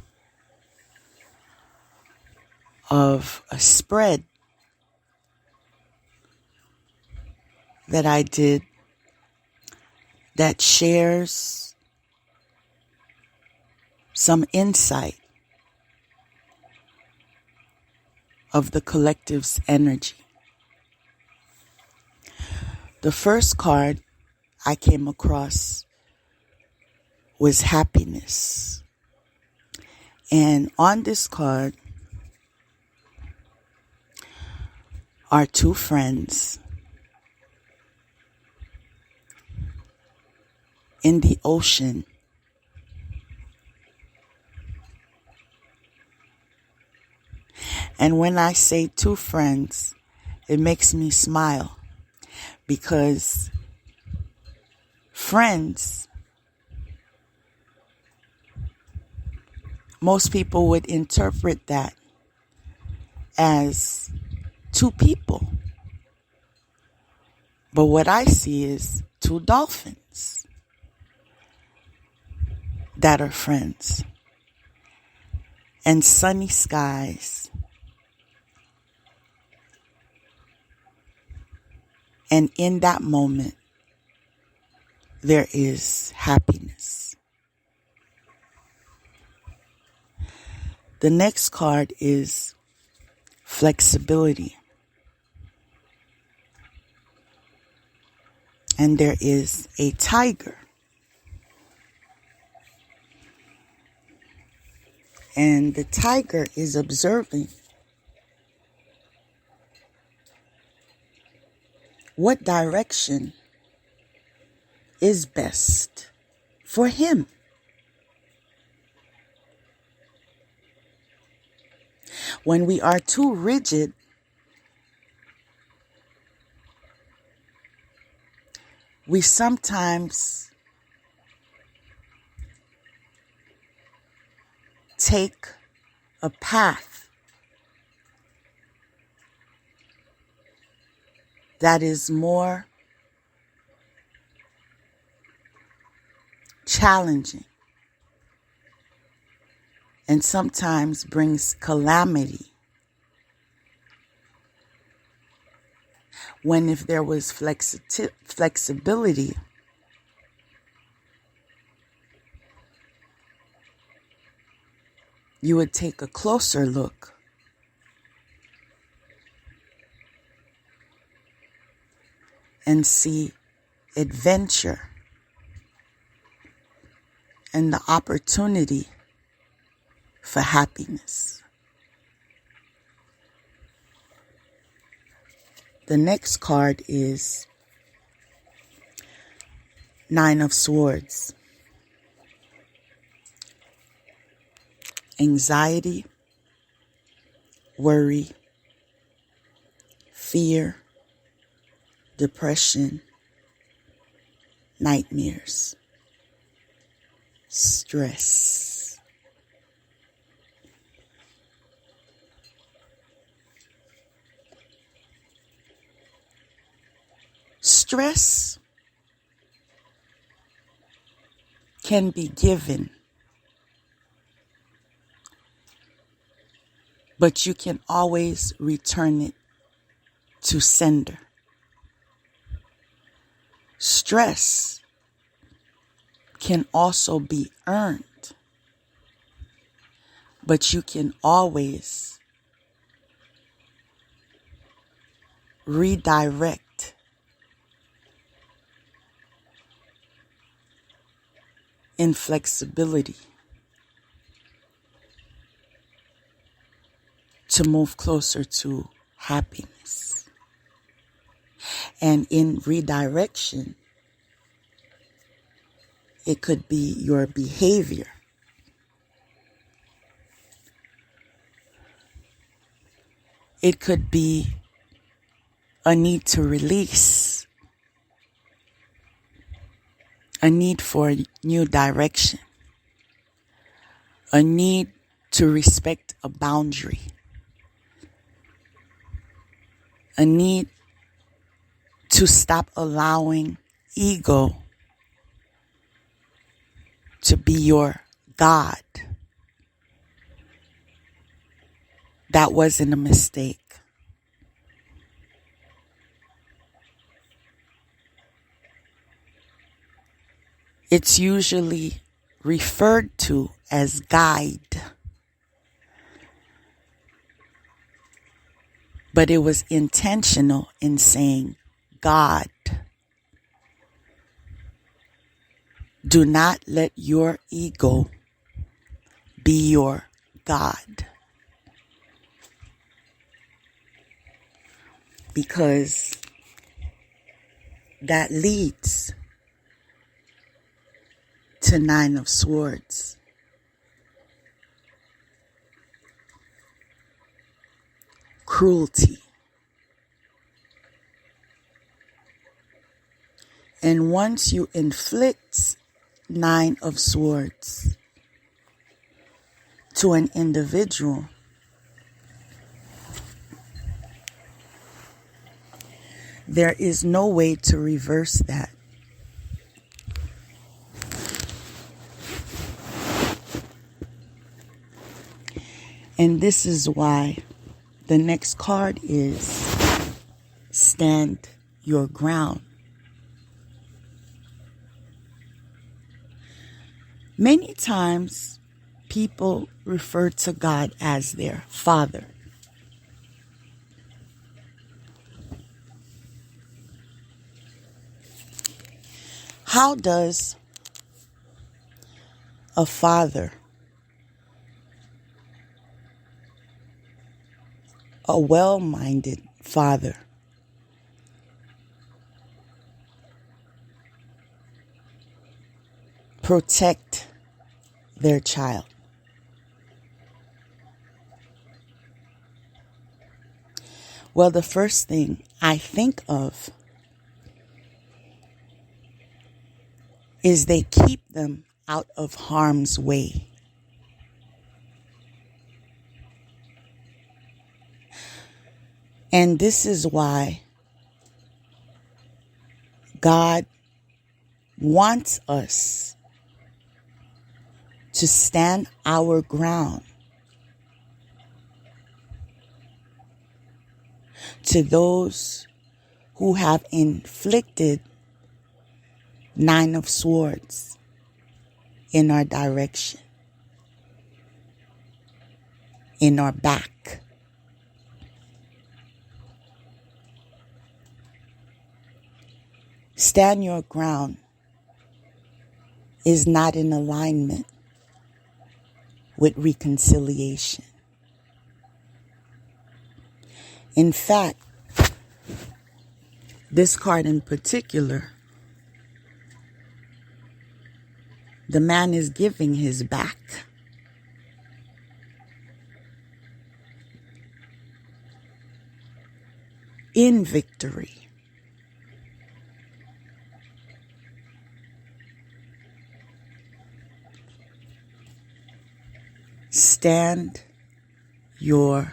of a spread that I did that shares some insight of the collective's energy. The first card I came across was happiness. And on this card are two friends in the ocean. And when I say two friends, it makes me smile because friends, most people would interpret that as two people. But what I see is two dolphins that are friends, and sunny skies, and in that moment there is happiness. The next card is flexibility. And there is a tiger. And the tiger is observing what direction is best for him. When we are too rigid, we sometimes take a path that is more challenging and sometimes brings calamity. When if there was flexibility, you would take a closer look and see adventure and the opportunity for happiness. The next card is Nine of Swords. Anxiety, worry, fear, depression, nightmares, stress. Stress can be given, but you can always return it to sender. Stress can also be earned, but you can always redirect inflexibility to move closer to happiness. And in redirection, it could be your behavior. It could be a need to release, a need for a new direction, a need to respect a boundary, a need to stop allowing ego to be your God. That wasn't a mistake. It's usually referred to as guide, but it was intentional in saying God. Do not let your ego be your God, because that leads to Nine of Swords. Cruelty. And once you inflict Nine of Swords to an individual, there is no way to reverse that. And this is why the next card is Stand Your Ground. Many times people refer to God as their father. How does a father, a well-minded father, protect their child? Well, the first thing I think of is they keep them out of harm's way. And this is why God wants us to stand our ground to those who have inflicted Nine of Swords in our direction, in our back. Stand your ground is not in alignment with reconciliation. In fact, this card in particular, the man is giving his back. In victory. Stand your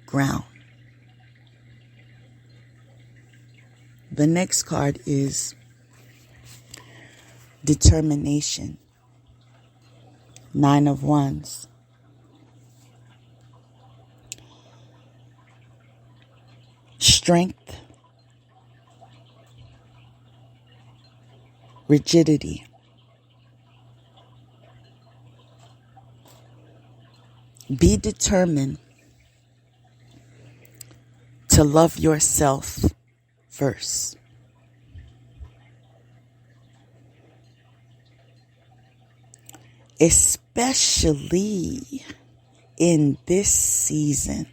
ground. The next card is determination. Nine of Wands. Strength rigidity. Be determined to love yourself first. Especially in this season.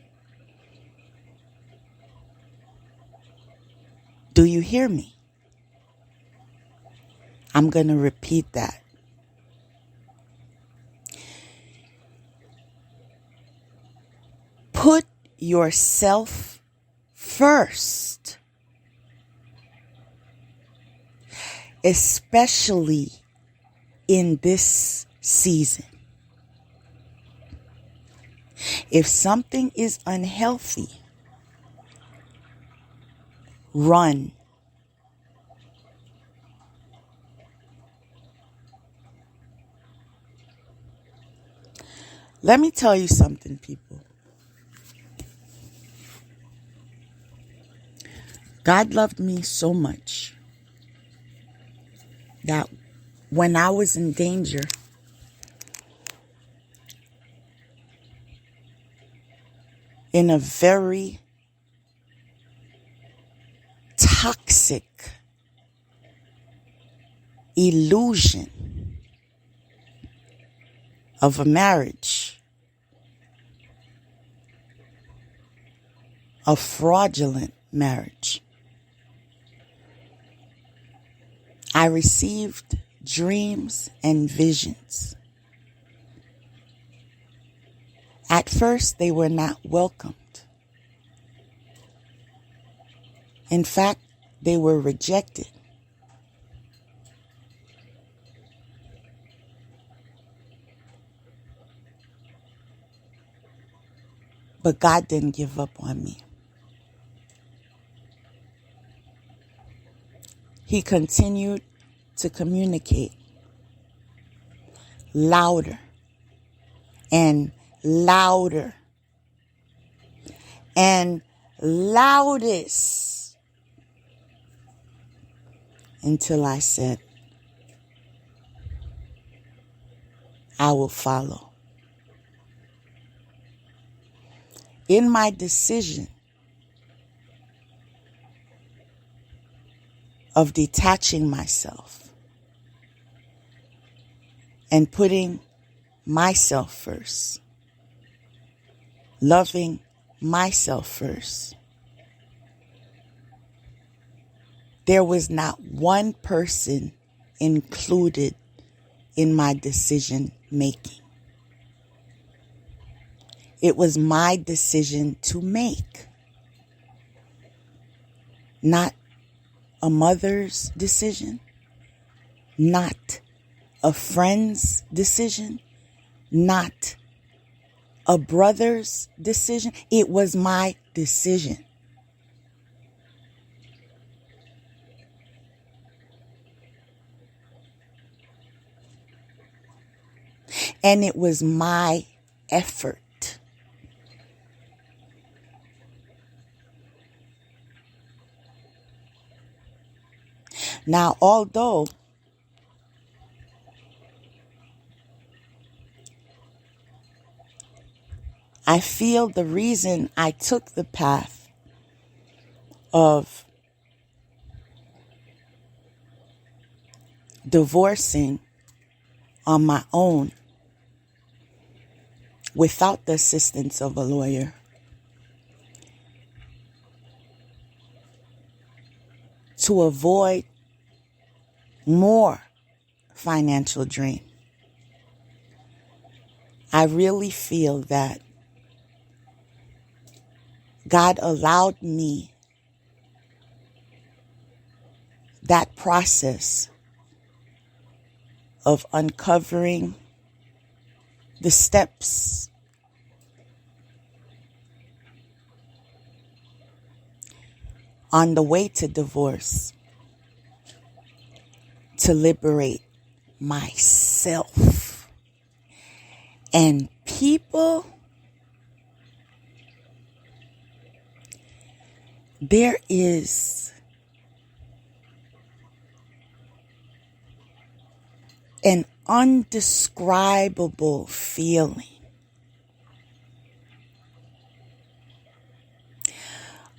Do you hear me? I'm going to repeat that. Put yourself first, especially in this season. If something is unhealthy, run. Let me tell you something, people. God loved me so much that when I was in danger, in a very toxic illusion of a marriage, a fraudulent marriage, I received dreams and visions. At first, they were not welcomed. In fact, they were rejected. But God didn't give up on me. He continued to communicate louder and louder and loudest until I said, I will follow. In my decision of detaching myself and putting myself first, loving myself first, there was not one person included in my decision making. It was my decision to make, not a mother's decision, not a friend's decision, not a brother's decision. It was my decision. And it was my effort. Now, although I feel the reason I took the path of divorcing on my own without the assistance of a lawyer to avoid more financial drain. I really feel that God allowed me that process of uncovering the steps on the way to divorce to liberate myself. And people, there is an undescribable feeling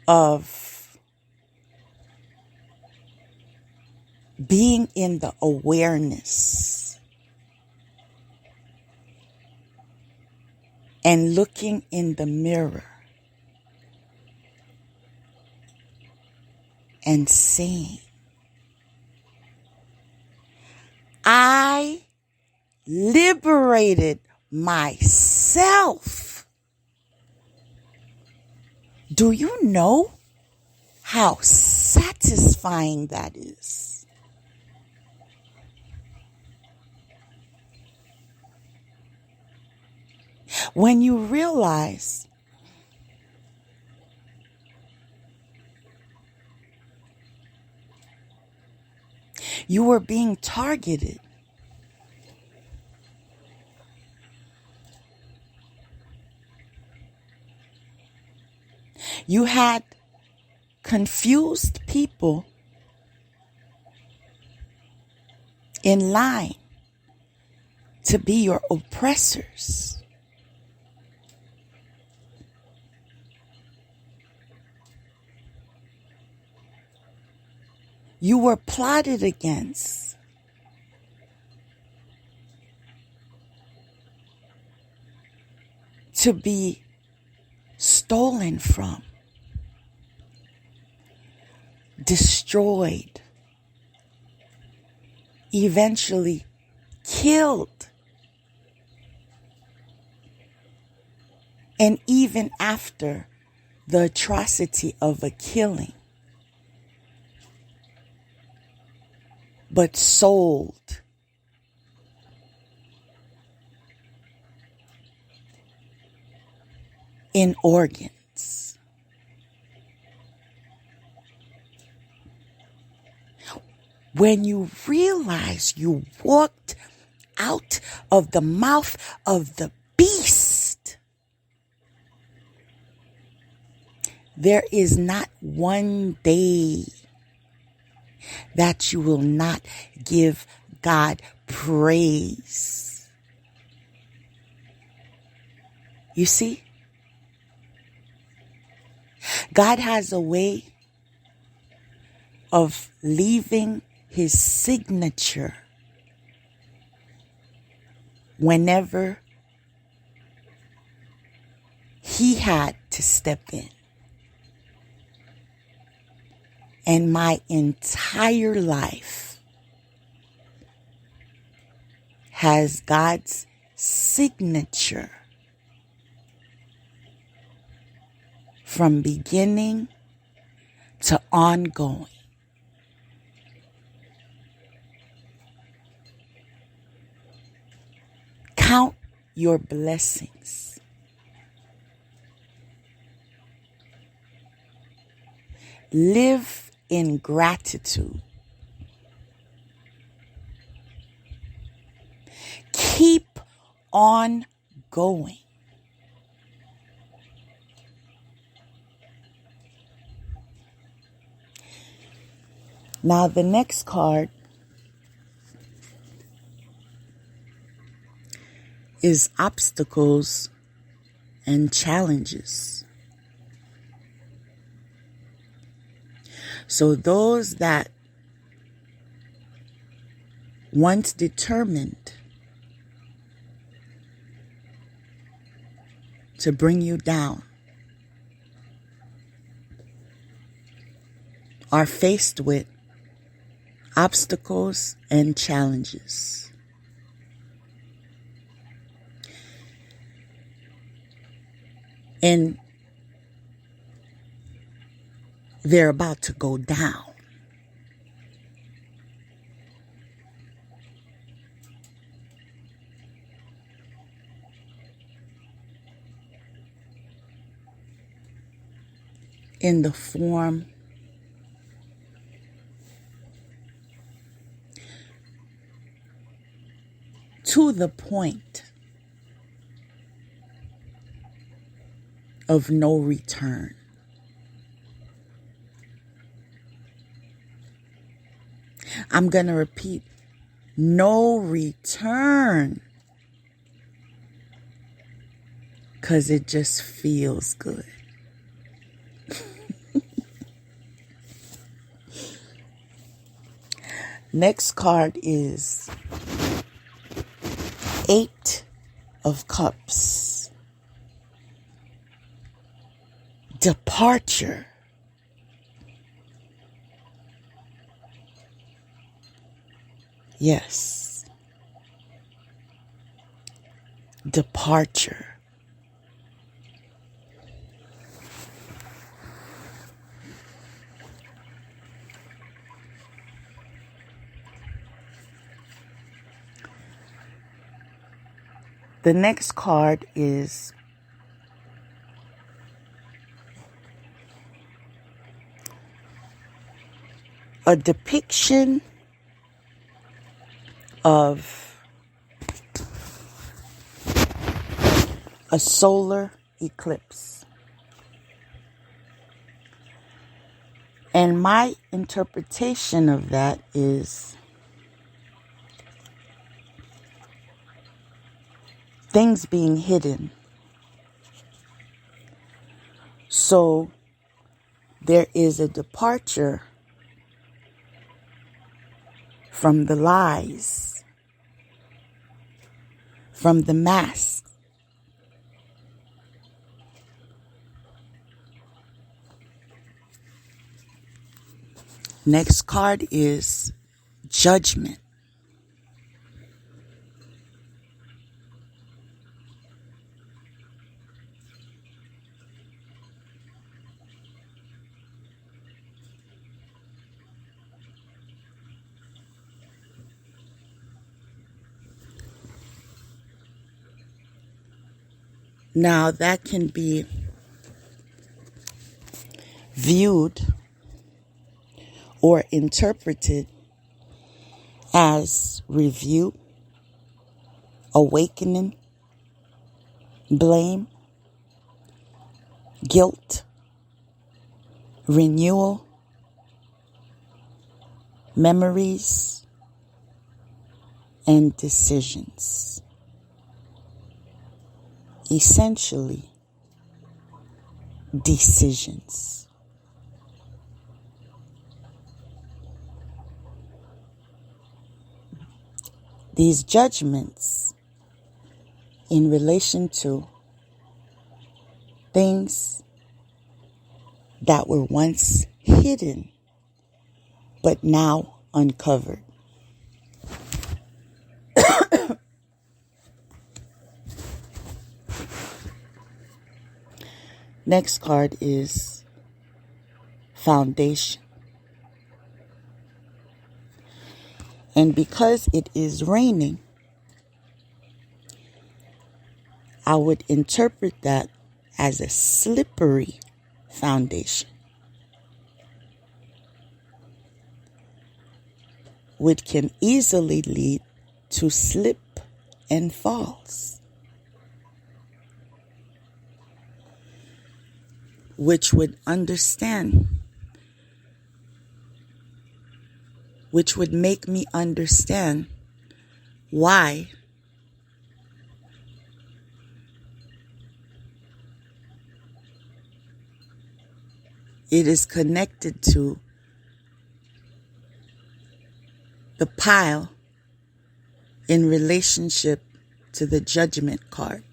of being in the awareness and looking in the mirror and saying, I liberated myself. Do you know how satisfying that is? When you realize you were being targeted, you had confused people in line to be your oppressors. You were plotted against. To be stolen from. Destroyed. Eventually killed. And even after the atrocity of a killing, but sold in organs. When you realize you walked out of the mouth of the beast, there is not one day that you will not give God praise. You see? God has a way of leaving his signature whenever he had to step in. And my entire life has God's signature from beginning to ongoing. Count your blessings. Live in gratitude. Keep on going. Now the next card is obstacles and challenges. So those that once determined to bring you down are faced with obstacles and challenges. And they're about to go down. In the form to the point of no return. I'm going to repeat no return, 'cause it just feels good. Next card is 8 of Cups. Departure. Yes. Departure. The next card is a depiction of a solar eclipse. And my interpretation of that is things being hidden. So there is a departure from the lies, from the mask. Next card is Judgment. Now that can be viewed or interpreted as review, awakening, blame, guilt, renewal, memories, and decisions. Essentially, decisions. These judgments in relation to things that were once hidden but now uncovered. Next card is Foundation. And because it is raining, I would interpret that as a slippery foundation, which can easily lead to slip and falls, which would make me understand why it is connected to the pile in relationship to the Judgment card.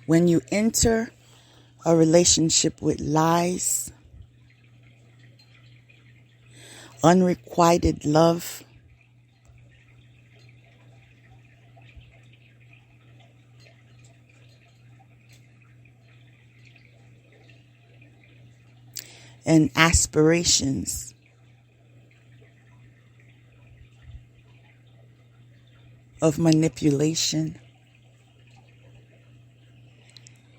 When you enter a relationship with lies, unrequited love, and aspirations of manipulation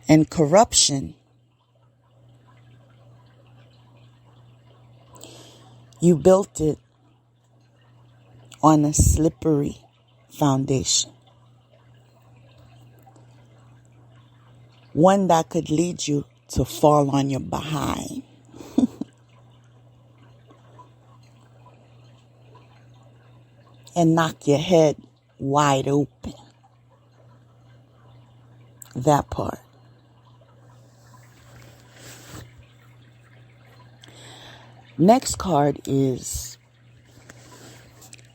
and corruption, you built it on a slippery foundation. One that could lead you to fall on your behind. and knock your head wide open. That part. Next card is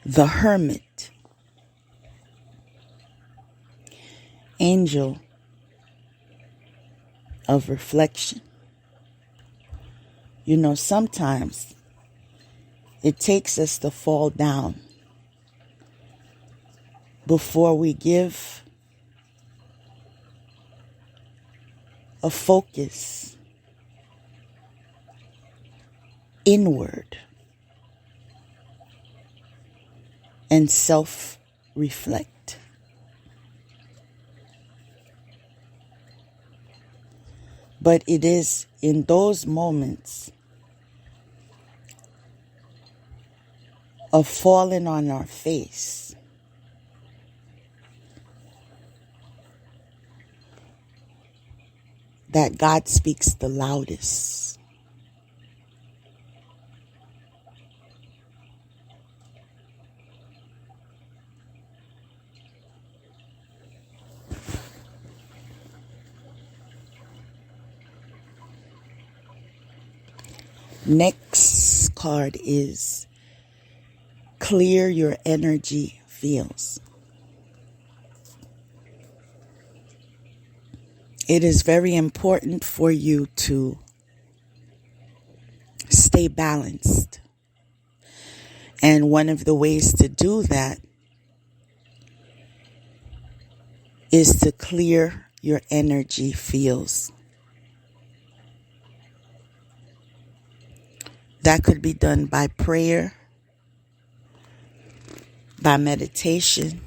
the Hermit. Angel of reflection. You know, sometimes it takes us to fall down before we give a focus inward and self-reflect. But it is in those moments of falling on our face that God speaks the loudest. Next card is clear your energy fields. It is very important for you to stay balanced. And one of the ways to do that is to clear your energy fields. That could be done by prayer, by meditation,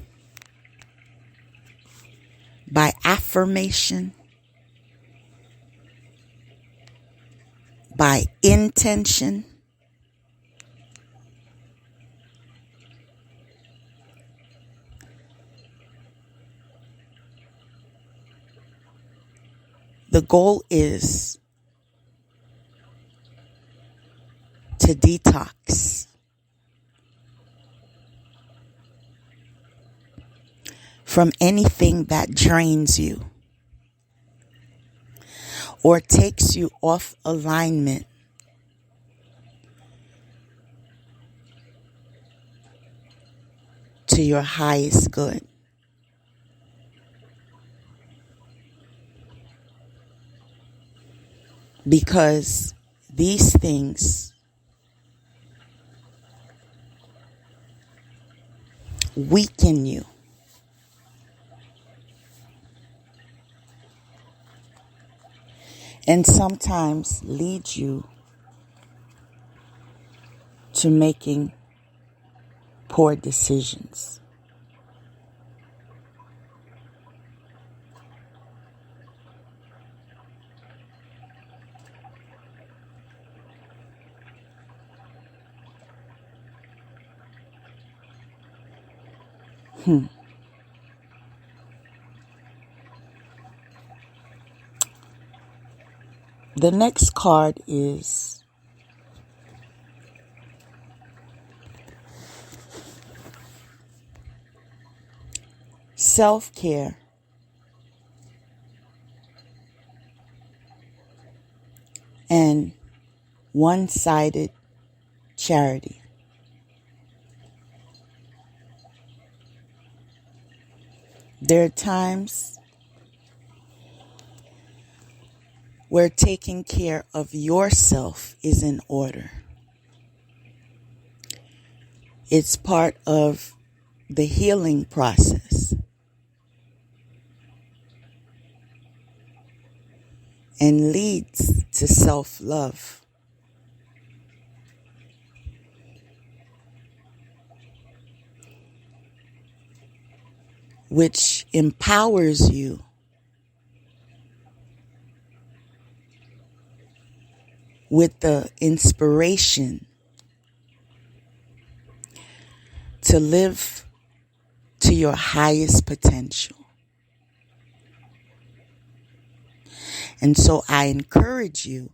by affirmation, by intention. The goal is to detox from anything that drains you or takes you off alignment to your highest good. Because these things weaken you. And sometimes lead you to making poor decisions. The next card is self-care and one-sided charity. There are times where taking care of yourself is in order. It's part of the healing process and leads to self-love. Which empowers you with the inspiration to live to your highest potential. And so I encourage you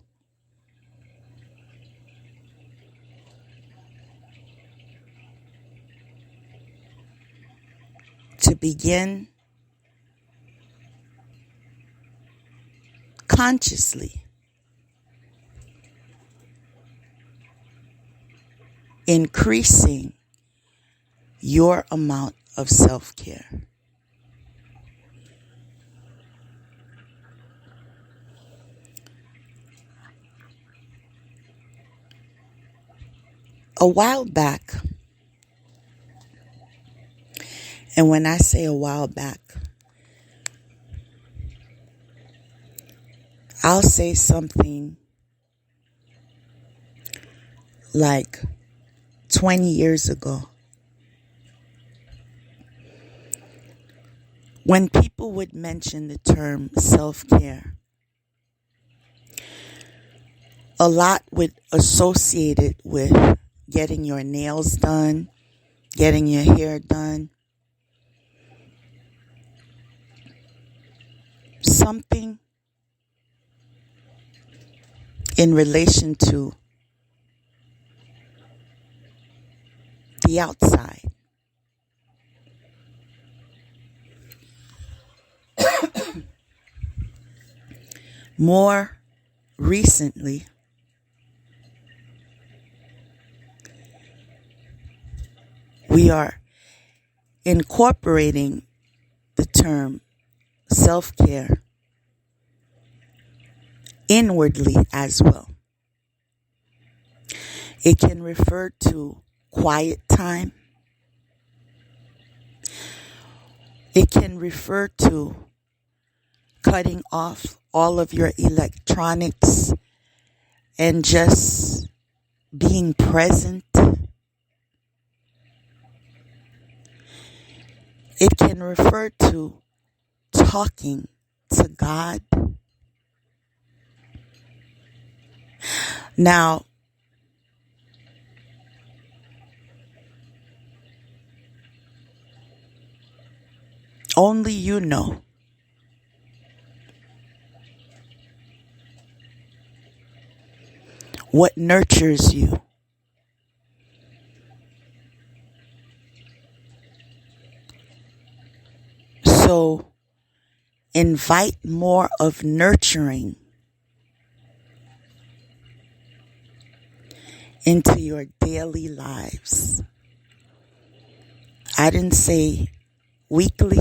to begin consciously increasing your amount of self-care. A while back, and when I say a while back, I'll say something like 20 years ago. When people would mention the term self-care, a lot would associate it with getting your nails done, getting your hair done, something in relation to the outside. More recently, we are incorporating the term self-care inwardly as well. It can refer to quiet time. It can refer to cutting off all of your electronics and just being present. It can refer to talking to God. Now, only you know what nurtures you. So, invite more of nurturing into your daily lives. I didn't say weekly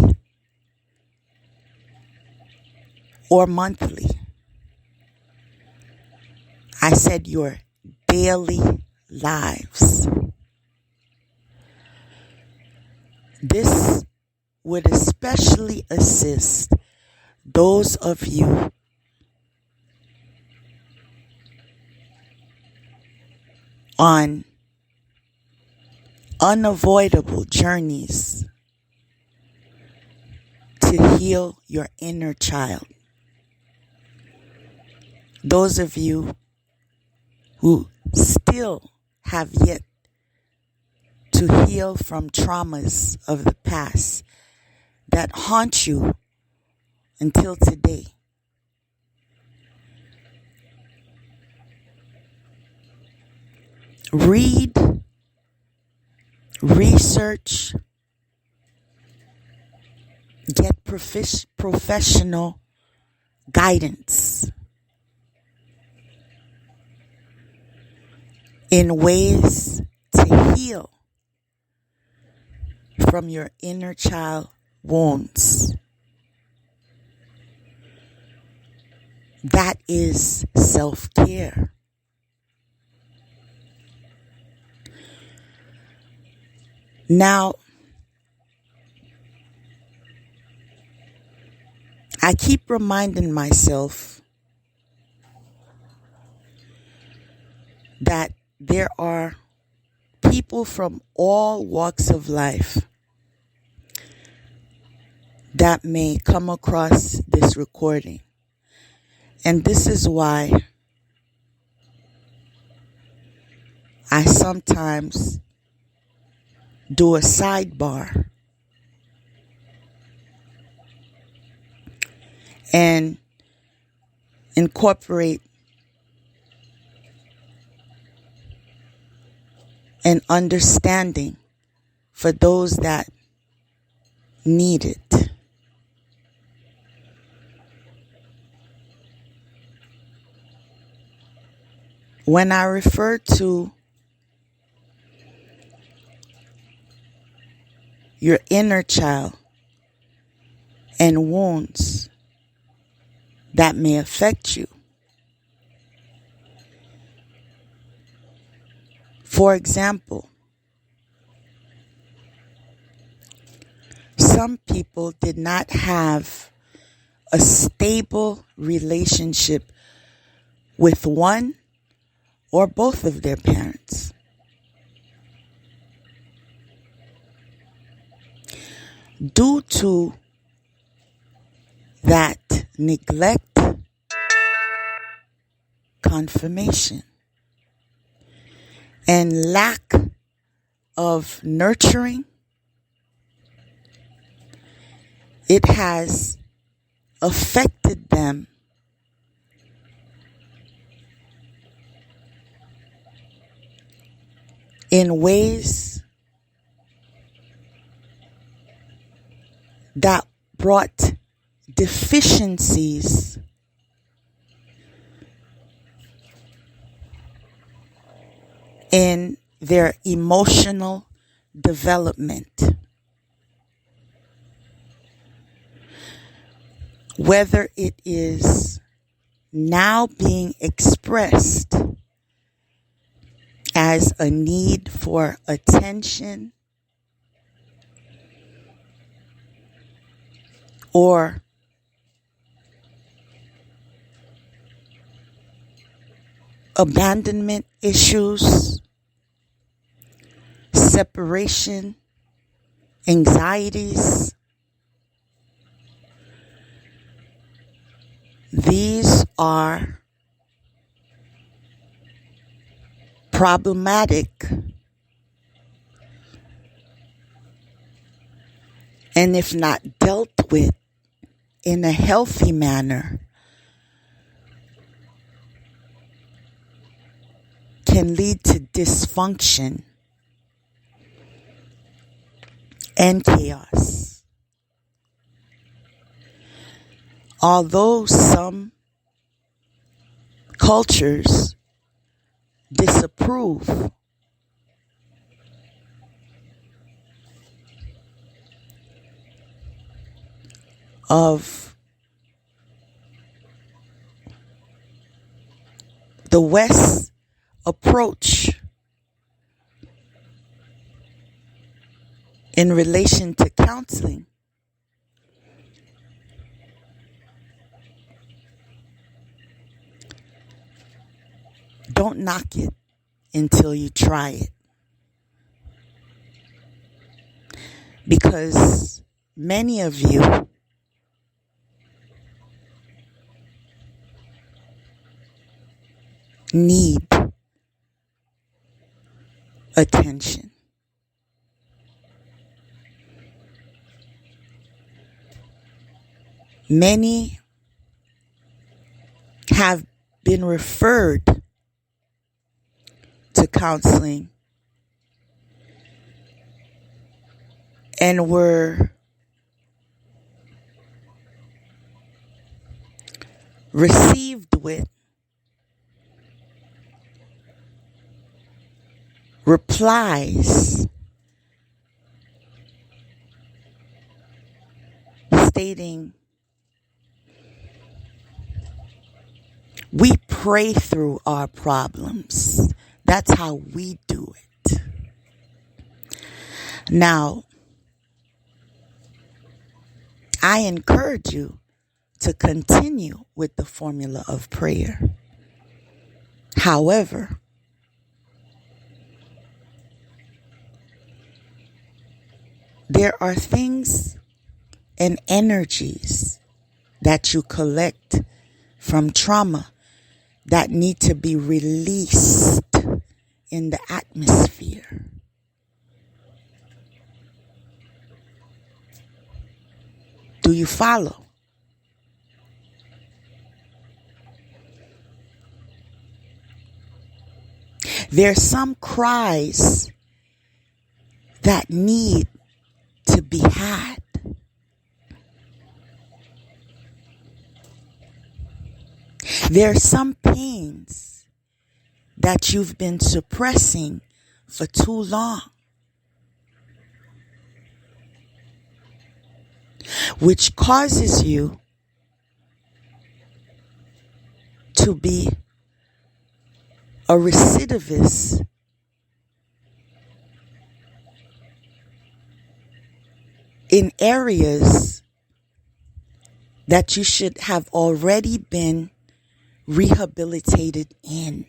or monthly. I said your daily lives. This would especially assist those of you on unavoidable journeys to heal your inner child. Those of you who still have yet to heal from traumas of the past that haunt you until today. Read, research, get professional guidance in ways to heal from your inner child wounds. That is self-care. Now, I keep reminding myself that there are people from all walks of life that may come across this recording. And this is why I sometimes do a sidebar and incorporate an understanding for those that needed. When I refer to your inner child and wounds that may affect you, for example, some people did not have a stable relationship with one or both of their parents. Due to that neglect, confirmation, and lack of nurturing, it has affected them in ways that brought deficiencies in their emotional development. Whether it is now being expressed as a need for attention or abandonment issues, separation, anxieties. These are problematic, and if not dealt with in a healthy manner, can lead to dysfunction and chaos. Although some cultures disapprove of the West's approach in relation to counseling, don't knock it until you try it. Because many of you need attention. Many have been referred to counseling and were received with replies stating, "We pray through our problems. That's how we do it." Now, I encourage you to continue with the formula of prayer. However, there are things and energies that you collect from trauma that need to be released in the atmosphere. Do you follow? There's some cries that need to be had. There are some pains that you've been suppressing for too long, which causes you to be a recidivist in areas that you should have already been rehabilitated in.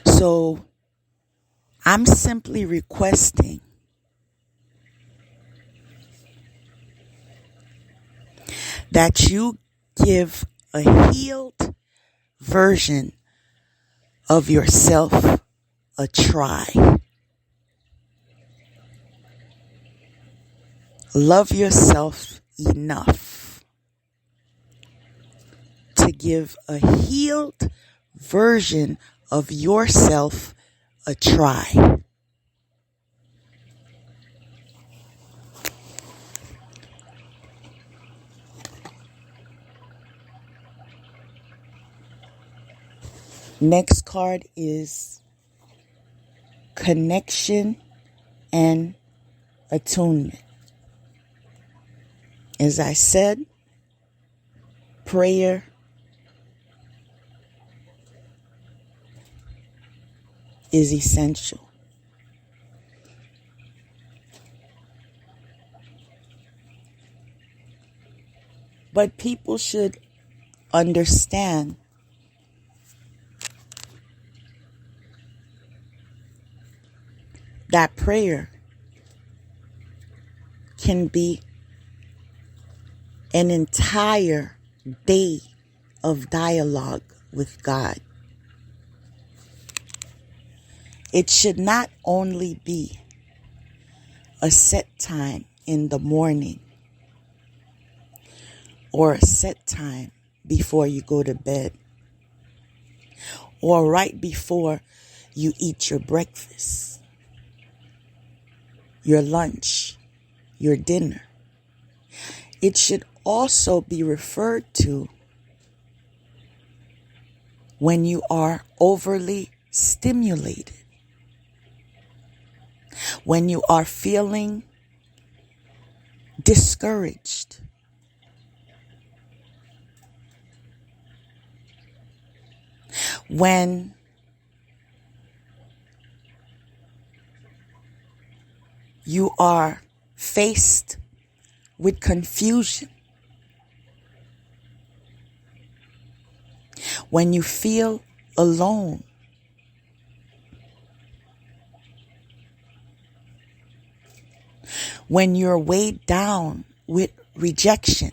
So I'm simply requesting that you give a healed version of yourself a try. Love yourself enough to give a healed version of yourself a try. Next card is connection and attunement. As I said, prayer is essential. But people should understand that prayer can be an entire day of dialogue with God. It should not only be a set time in the morning or a set time before you go to bed or right before you eat your breakfast, your lunch, your dinner. It should also be referred to when you are overly stimulated, when you are feeling discouraged, when you are faced with confusion, when you feel alone, when you're weighed down with rejection,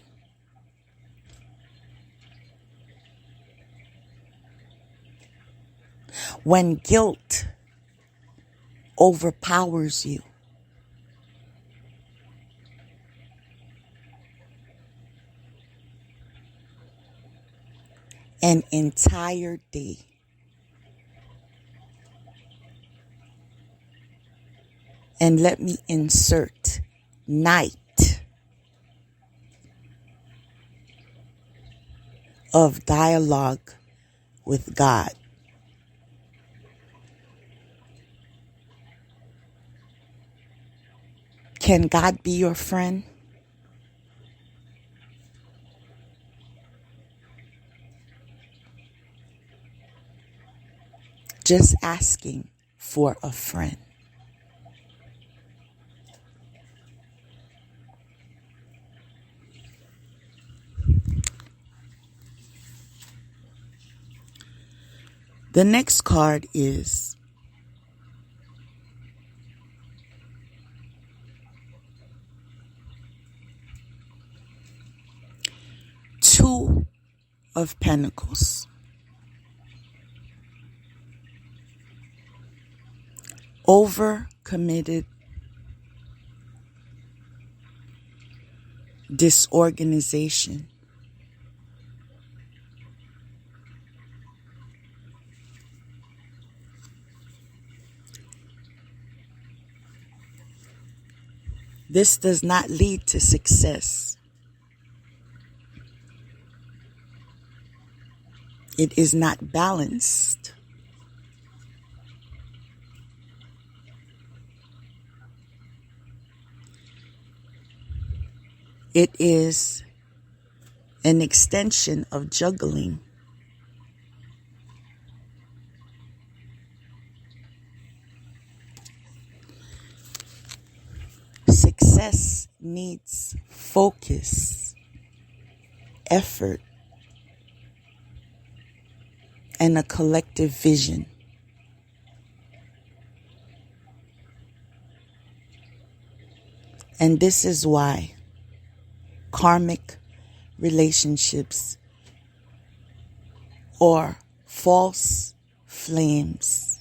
when guilt overpowers you, an entire day and let me insert night of dialogue with God. Can God be your friend? Just asking for a friend. The next card is Two of Pentacles. Overcommitted, disorganization, This does not lead to success. It is not balanced. It is an extension of juggling. Success needs focus, effort, and a collective vision. And this is why karmic relationships or false flames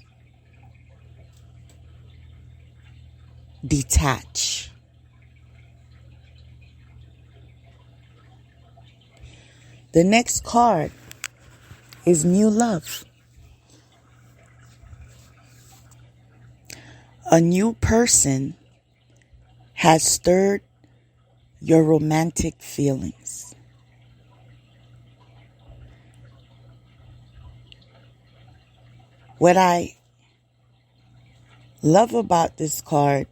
detach. The next card is new love. A new person has stirred your romantic feelings. What I love about this card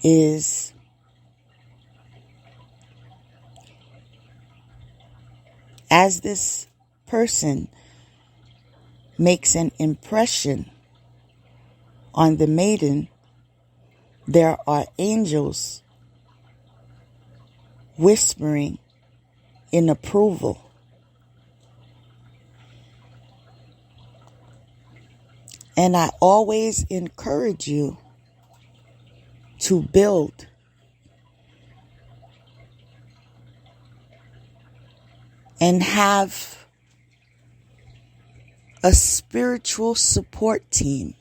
is as this person makes an impression on the maiden, there are angels whispering in approval. And I always encourage you to build and have a spiritual support team.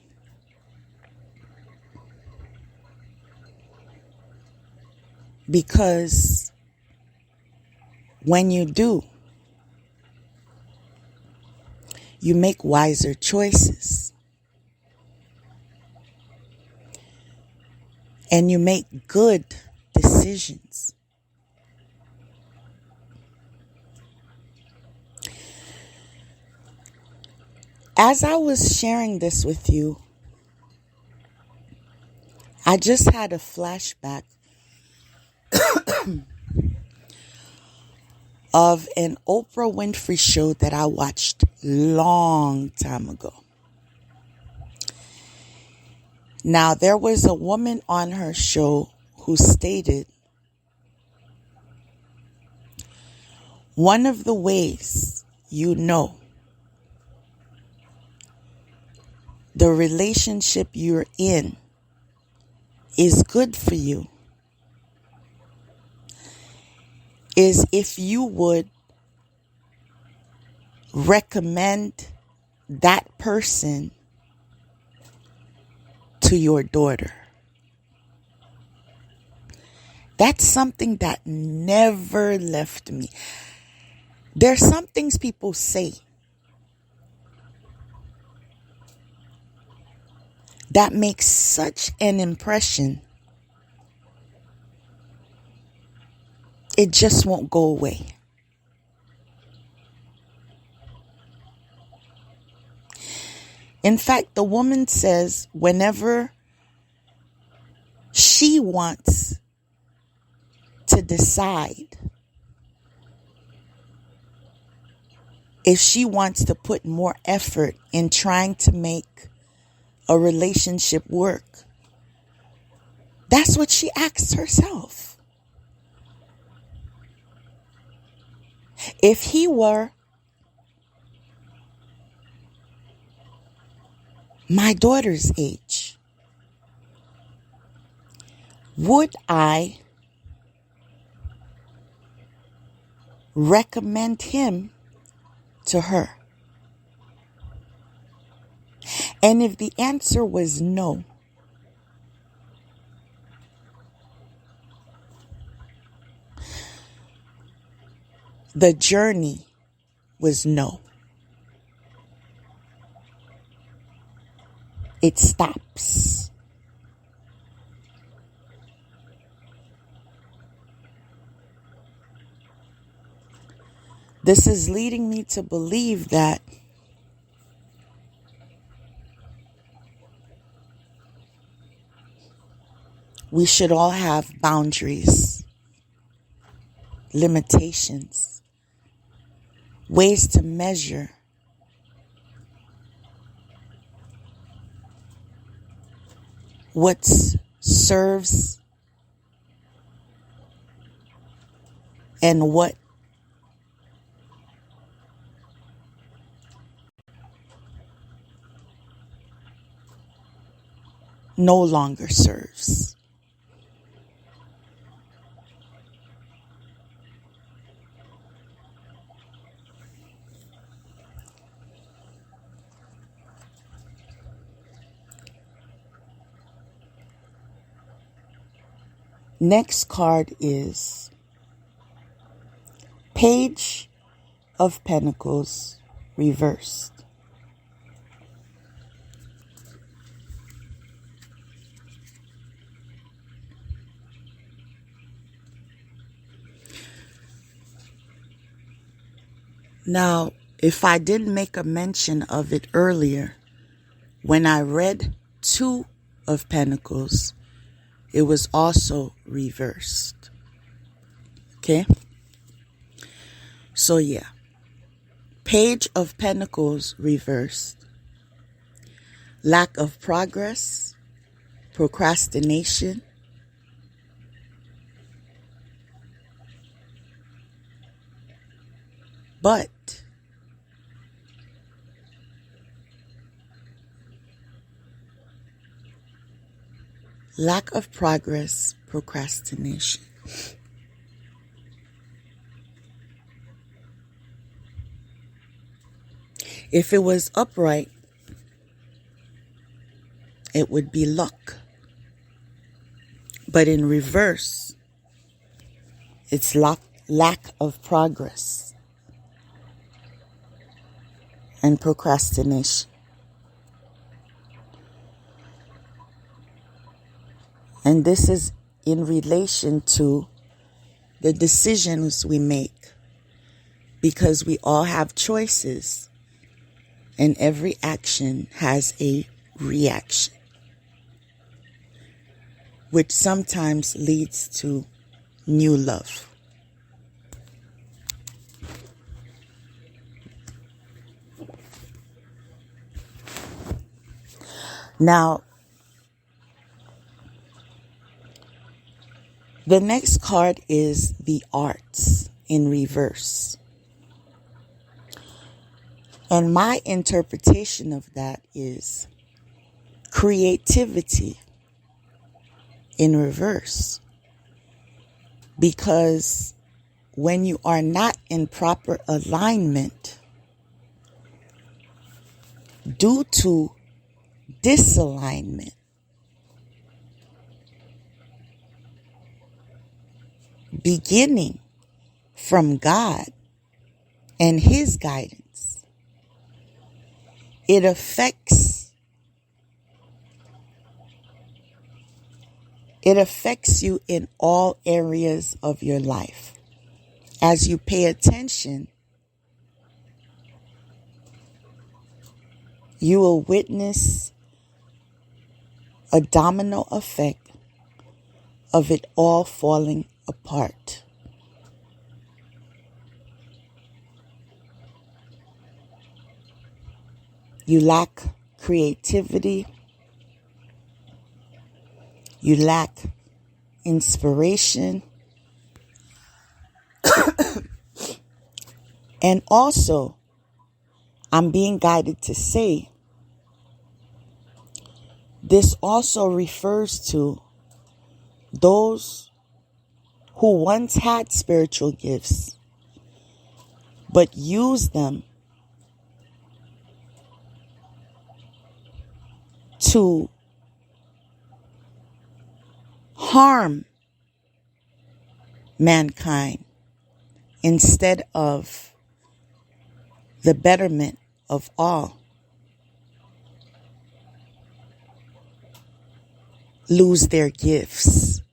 Because when you do, you make wiser choices. And you make good decisions. As I was sharing this with you, I just had a flashback of an Oprah Winfrey show that I watched long time ago. Now, there was a woman on her show who stated, one of the ways you know the relationship you're in is good for you is if you would recommend that person to your daughter. That's something that never left me. There's some things people say that makes such an impression, it just won't go away. In fact, the woman says whenever she wants to decide if she wants to put more effort in trying to make a relationship work, that's what she asks herself. If he were my daughter's age, would I recommend him to her? And if the answer was no, the journey was no. it stops. This is leading me to believe that we should all have boundaries, limitations, ways to measure what serves and what no longer serves. Next card is Page of Pentacles reversed. Now, if I didn't make a mention of it earlier, when I read Two of Pentacles, it was also reversed. Okay? So yeah. Page of Pentacles reversed. Lack of progress, procrastination, but lack of progress, procrastination. If it was upright, it would be luck. But in reverse, it's lack of progress and procrastination. And this is in relation to the decisions we make, because we all have choices and every action has a reaction, which sometimes leads to new love. Now, the next card is the Arts in reverse. And my interpretation of that is creativity in reverse. Because when you are not in proper alignment due to disalignment, beginning from God and His guidance, it affects you in all areas of your life. As you pay attention, you will witness a domino effect of it all falling apart. You lack creativity. You lack inspiration. And also, I'm being guided to say, this also refers to those who once had spiritual gifts, but used them to harm mankind instead of the betterment of all. lose their gifts.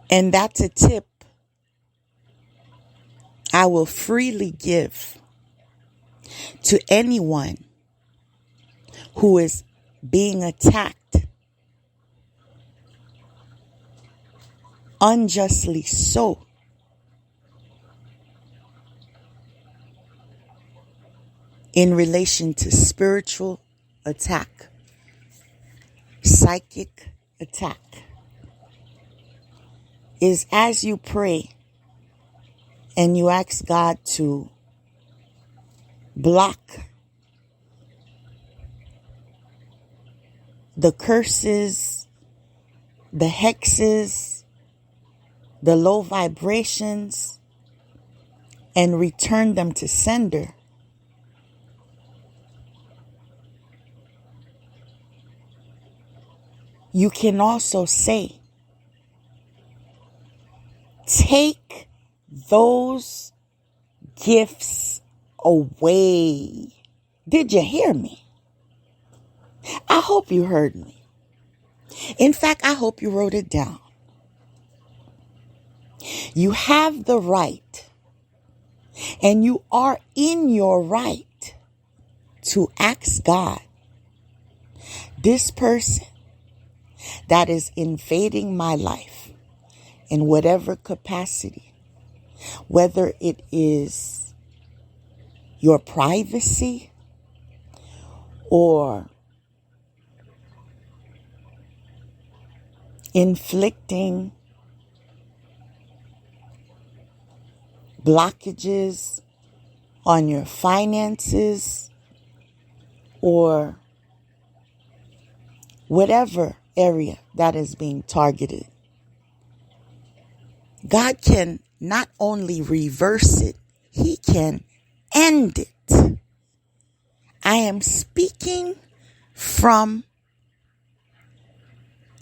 And that's a tip I will freely give to anyone who is being attacked unjustly so. In relation to spiritual attack, psychic attack, is as you pray and you ask God to block the curses, the hexes, the low vibrations, and return them to sender. You can also say, take those gifts away. Did you hear me? I hope you heard me. In fact, I hope you wrote it down. You have the right, and you are in your right to ask God, this person that is invading my life in whatever capacity, whether it is your privacy or inflicting blockages on your finances or whatever area that is being targeted. God can not only reverse it, He can end it. I am speaking from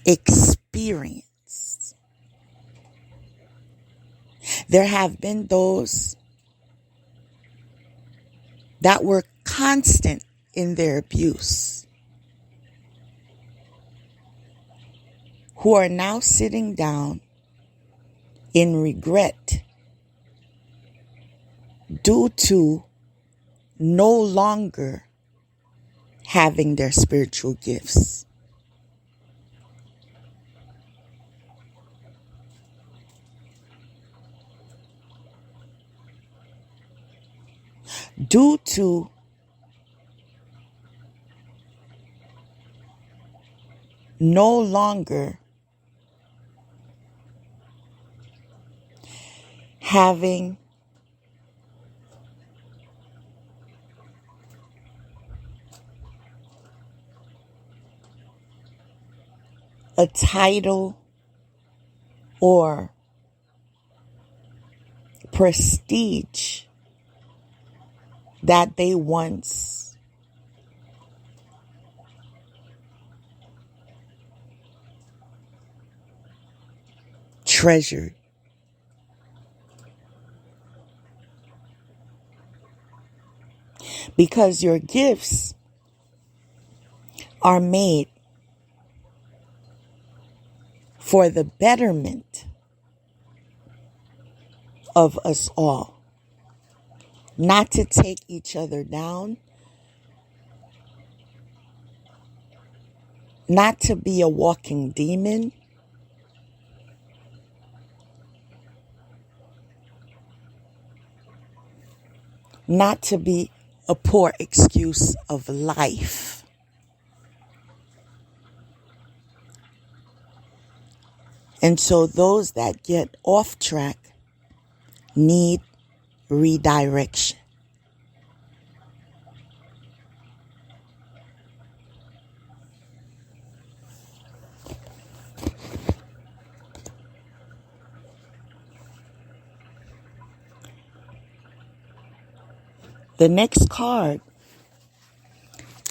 experience. There have been those that were constant in their abuse, who are now sitting down in regret due to no longer having their spiritual gifts. Due to no longer having a title or prestige that they once treasured. Because your gifts are made for the betterment of us all. Not to take each other down. Not to be a walking demon. Not to be a poor excuse of life. And so those that get off track need redirection. The next card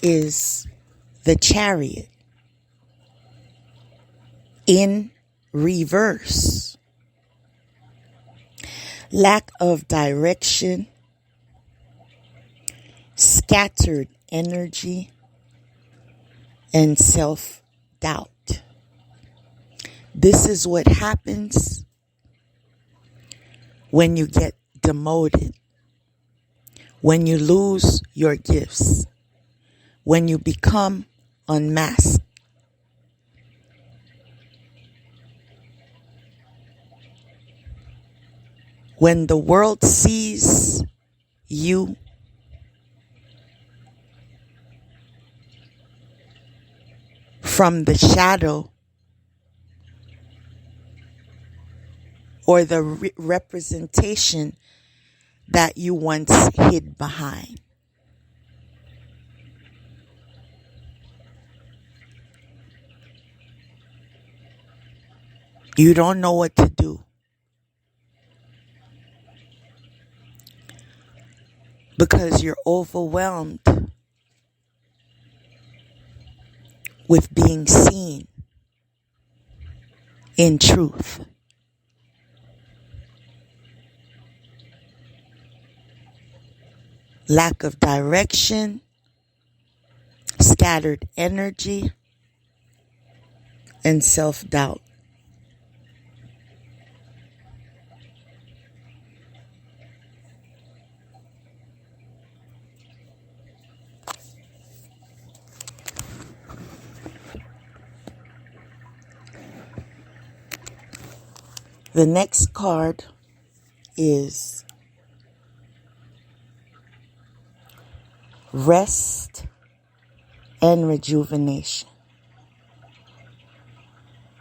is the Chariot in reverse. Lack of direction, scattered energy, and self-doubt. This is what happens when you get demoted, when you lose your gifts, when you become unmasked. When the world sees you from the shadow or the representation that you once hid behind. You don't know what to do. Because you're overwhelmed with being seen in truth. Lack of direction, scattered energy, and self-doubt. The next card is rest and rejuvenation.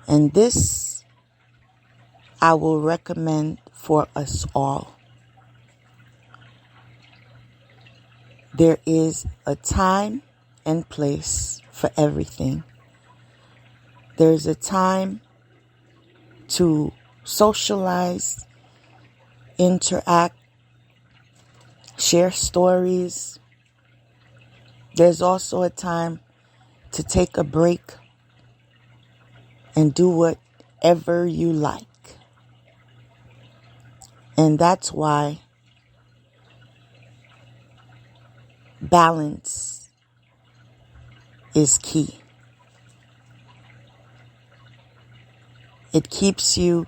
And this I will recommend for us all. There is a time and place for everything. There's a time to socialize, interact, share stories. There's also a time to take a break and do whatever you like. And that's why balance is key. It keeps you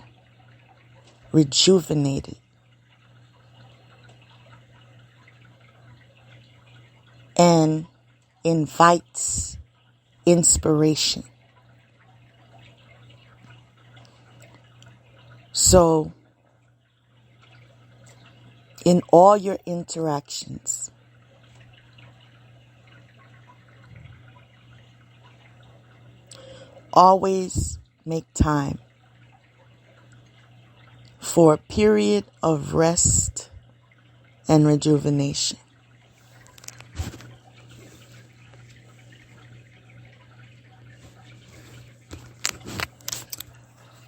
rejuvenated and invites inspiration. So, in all your interactions, always make time for a period of rest and rejuvenation.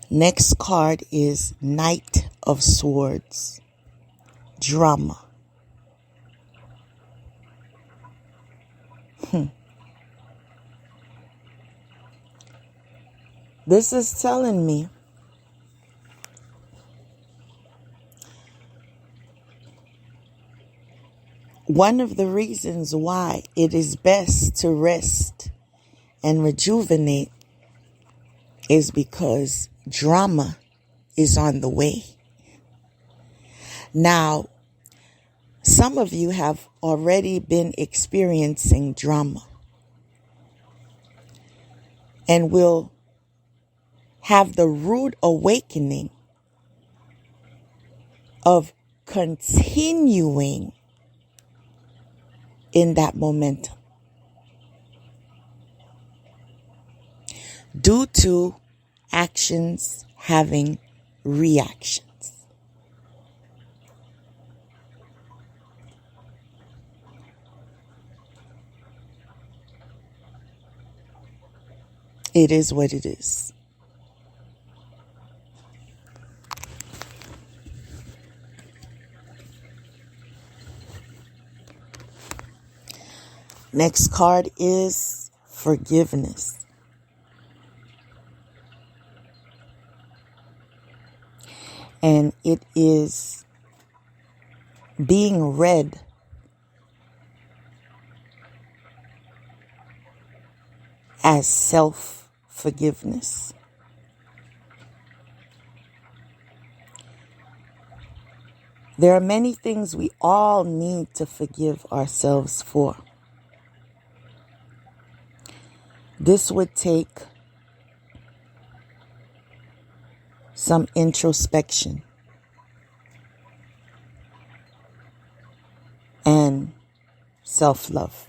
Next card is Knight of Swords, drama. This is telling me one of the reasons why it is best to rest and rejuvenate is because drama is on the way. Now, some of you have already been experiencing drama and will have the rude awakening of continuing in that momentum due to actions having reactions. It is what it is. Next card is forgiveness. And it is being read as self-forgiveness. There are many things we all need to forgive ourselves for. This would take some introspection and self-love.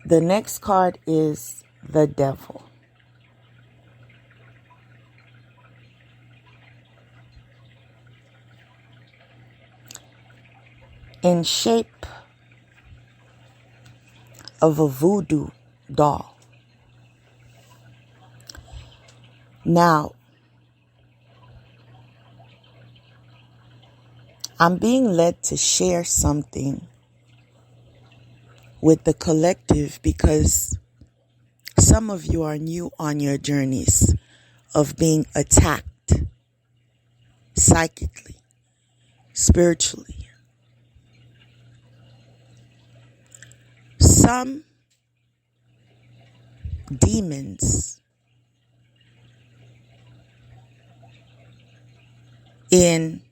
The next card is the Devil. In shape of a voodoo doll. Now, I'm being led to share something with the collective because some of you are new on your journeys of being attacked psychically, spiritually. Some demons in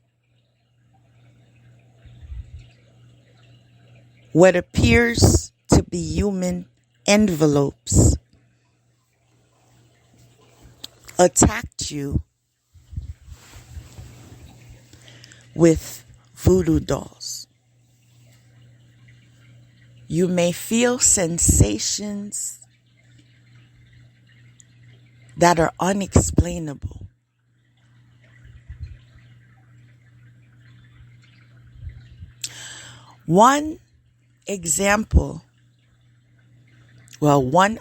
what appears to be human envelopes attacked you with voodoo dolls. You may feel sensations that are unexplainable. One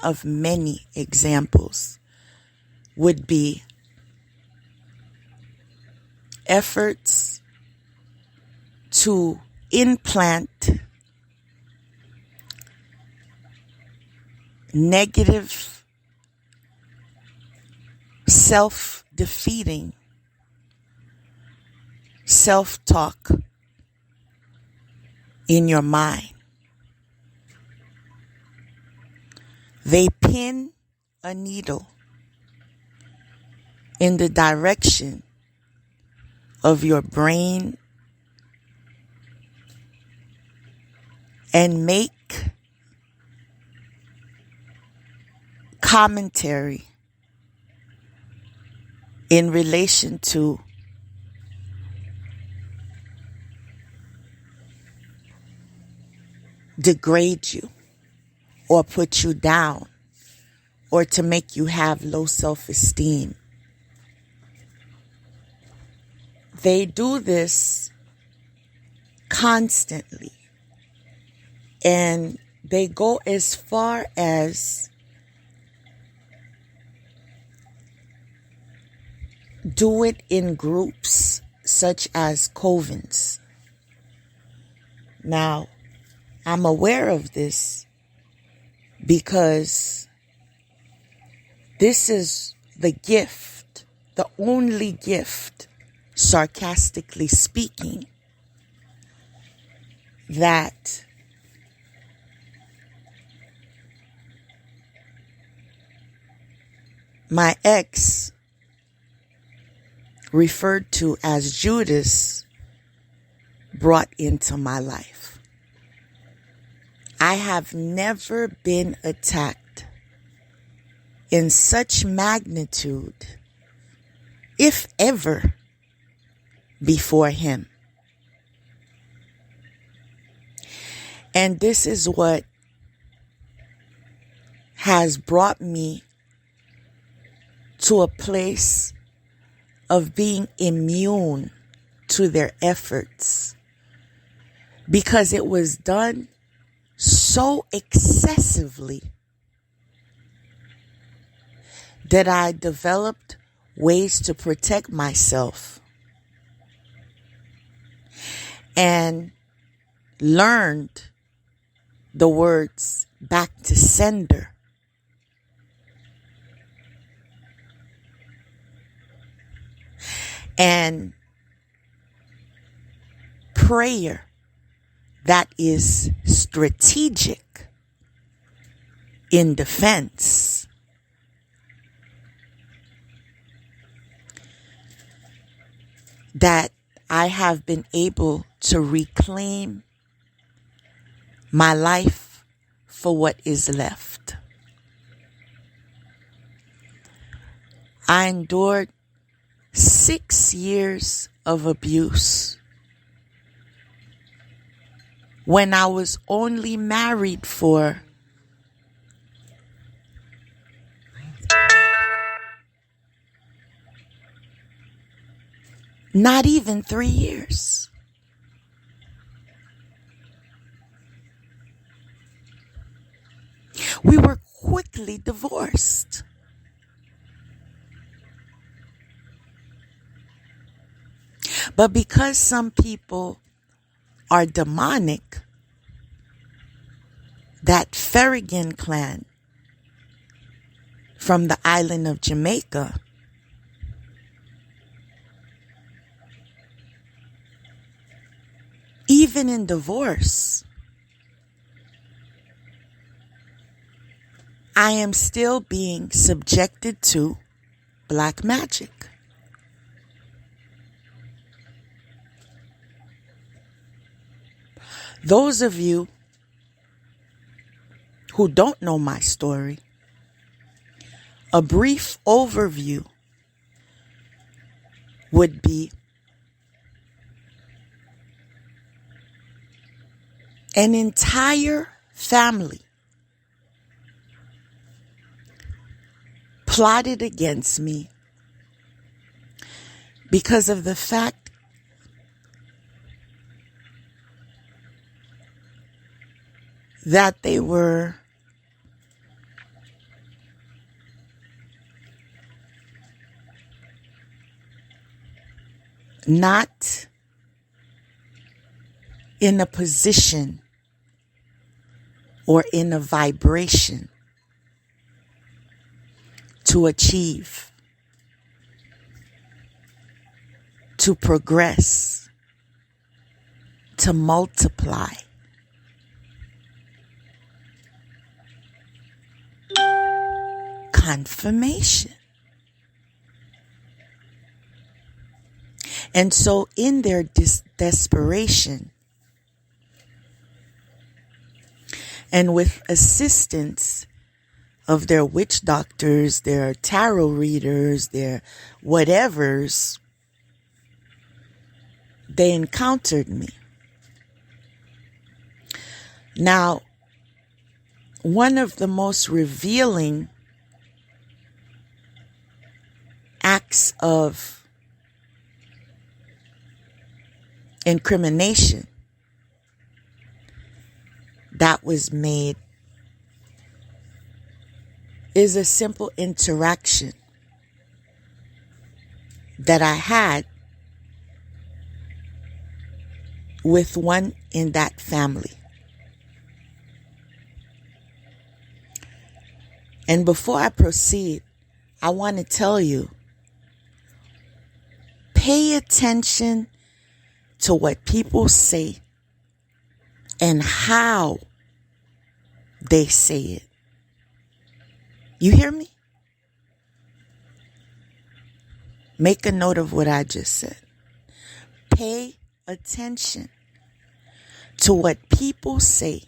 of many examples would be efforts to implant negative, self-defeating self-talk in your mind. They pin a needle in the direction of your brain and make commentary in relation to degrade you or put you down or to make you have low self-esteem. They do this constantly, and they go as far as do it in groups such as covens. Now, I'm aware of this because this is the gift, the only gift, sarcastically speaking, that my ex, referred to as Judas, brought into my life. I have never been attacked in such magnitude, if ever, before him. And this is what has brought me to a place of being immune to their efforts, because it was done so excessively that I developed ways to protect myself and learned the words back to sender. And prayer that is strategic in defense. That I have been able to reclaim my life for what is left. I endured 6 years of abuse when I was only married for not even 3 years. We were quickly divorced. But because some people are demonic, that Ferrigan clan from the island of Jamaica even in divorce, I am still being subjected to black magic. Those of you who don't know my story, a brief overview would be an entire family plotted against me because of the fact that they were not in a position or in a vibration to achieve, to progress, to multiply. Confirmation. And so in their desperation, and with assistance of their witch doctors, their tarot readers, their whatevers, they encountered me. Now, one of the most revealing acts of incrimination that was made is a simple interaction that I had with one in that family. And before I proceed, I want to tell you, pay attention to what people say and how they say it. You hear me? Make a note of what I just said. Pay attention to what people say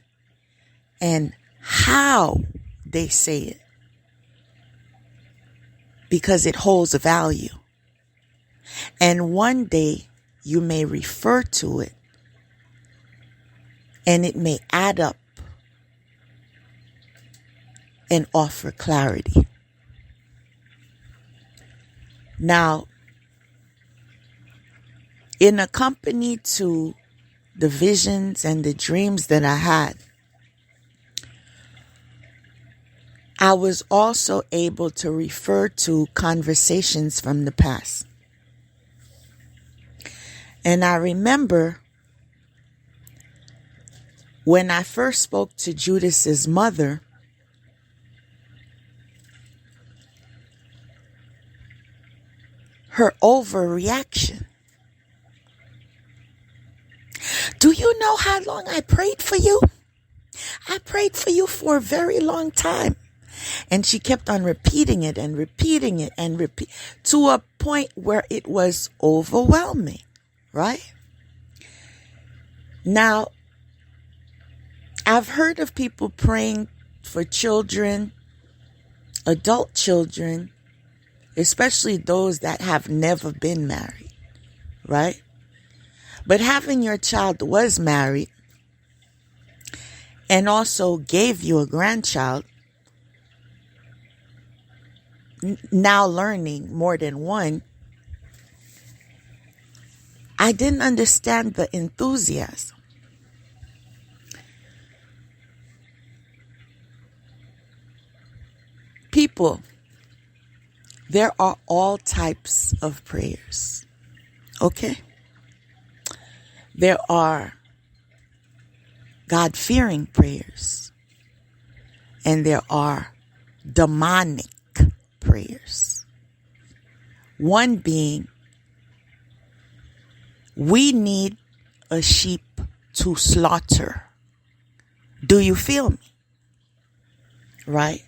and how they say it, because it holds a value. And one day you may refer to it and it may add up and offer clarity. Now, in accompany to the visions and the dreams that I had, I was also able to refer to conversations from the past. And I remember When I first spoke to Judas's mother, her overreaction. Do you know how long I prayed for you? I prayed for you for a very long time. And she kept on repeating it and repeating it and to a point where it was overwhelming, right? Now, I've heard of people praying for children, adult children, especially those that have never been married, right? But having your child was married and also gave you a grandchild, now learning more than one, I didn't understand the enthusiasm. People, there are all types of prayers, okay? There are God-fearing prayers, and there are demonic prayers. One being, we need a sheep to slaughter. Do you feel me? Right?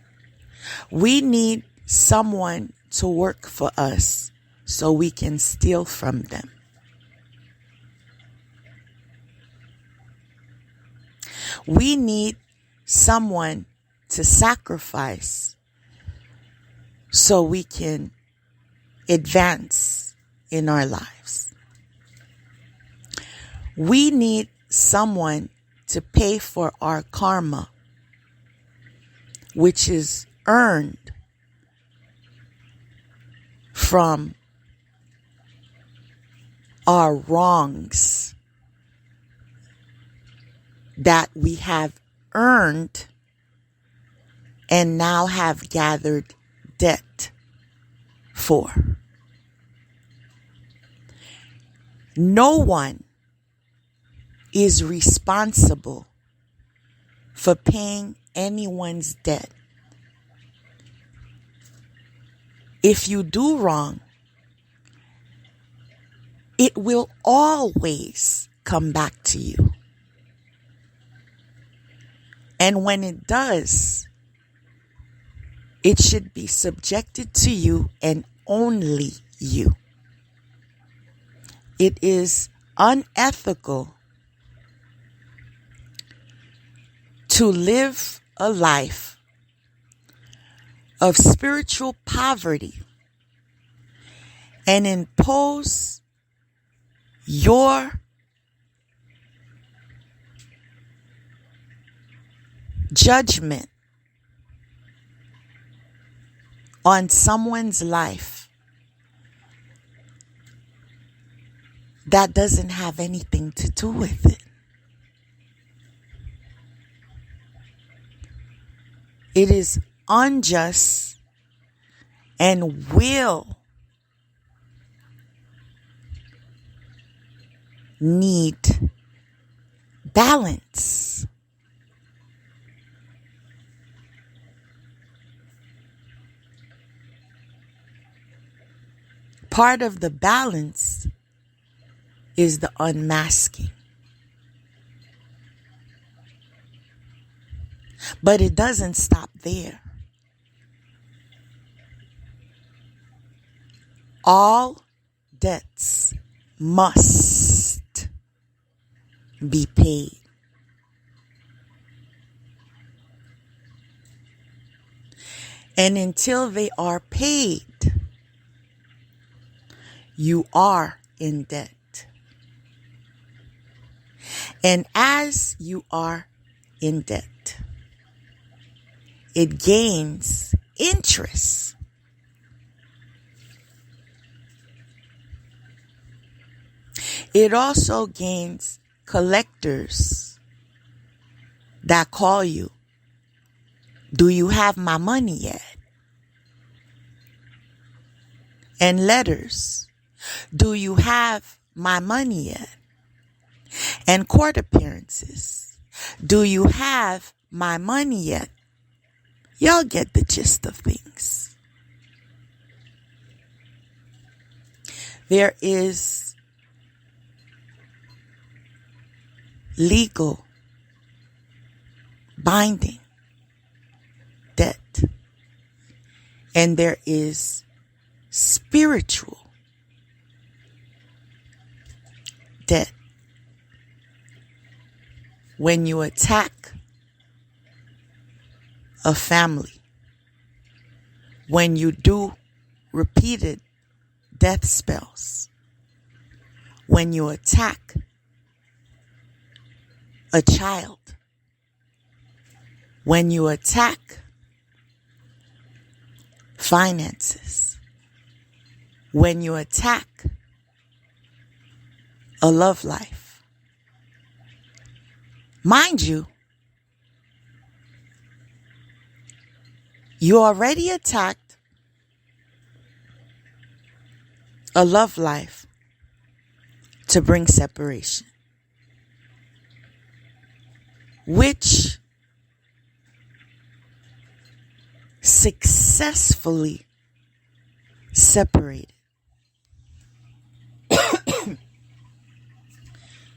We need someone to work for us so we can steal from them. We need someone to sacrifice so we can advance in our lives. We need someone to pay for our karma, which is earned from our wrongs that we have earned and now have gathered debt for. No one is responsible for paying anyone's debt. If you do wrong, it will always come back to you. And when it does, it should be subjected to you and only you. It is unethical to live a life of spiritual poverty and impose your judgment on someone's life that doesn't have anything to do with it. It is unjust and will need balance. Part of the balance is the unmasking. But it doesn't stop there. All debts must be paid. And until they are paid, you are in debt. And as you are in debt, it gains interest. It also gains collectors that call you. Do you have my money yet? And letters. Do you have my money yet? And court appearances. Do you have my money yet? Y'all get the gist of things. There is legal binding debt, and there is spiritual debt. When you attack a family, when you do repeated death spells, when you attack a child, when you attack finances, when you attack a love life. Mind you, you already attacked a love life to bring separation, which successfully separated.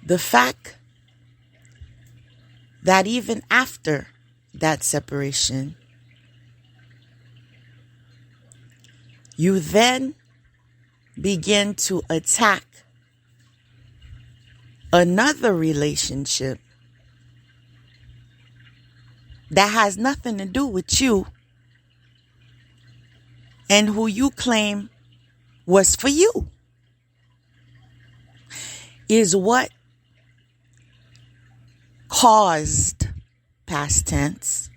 The fact that even after that separation, you then begin to attack another relationship that has nothing to do with you and who you claim was for you, is what caused, past tense,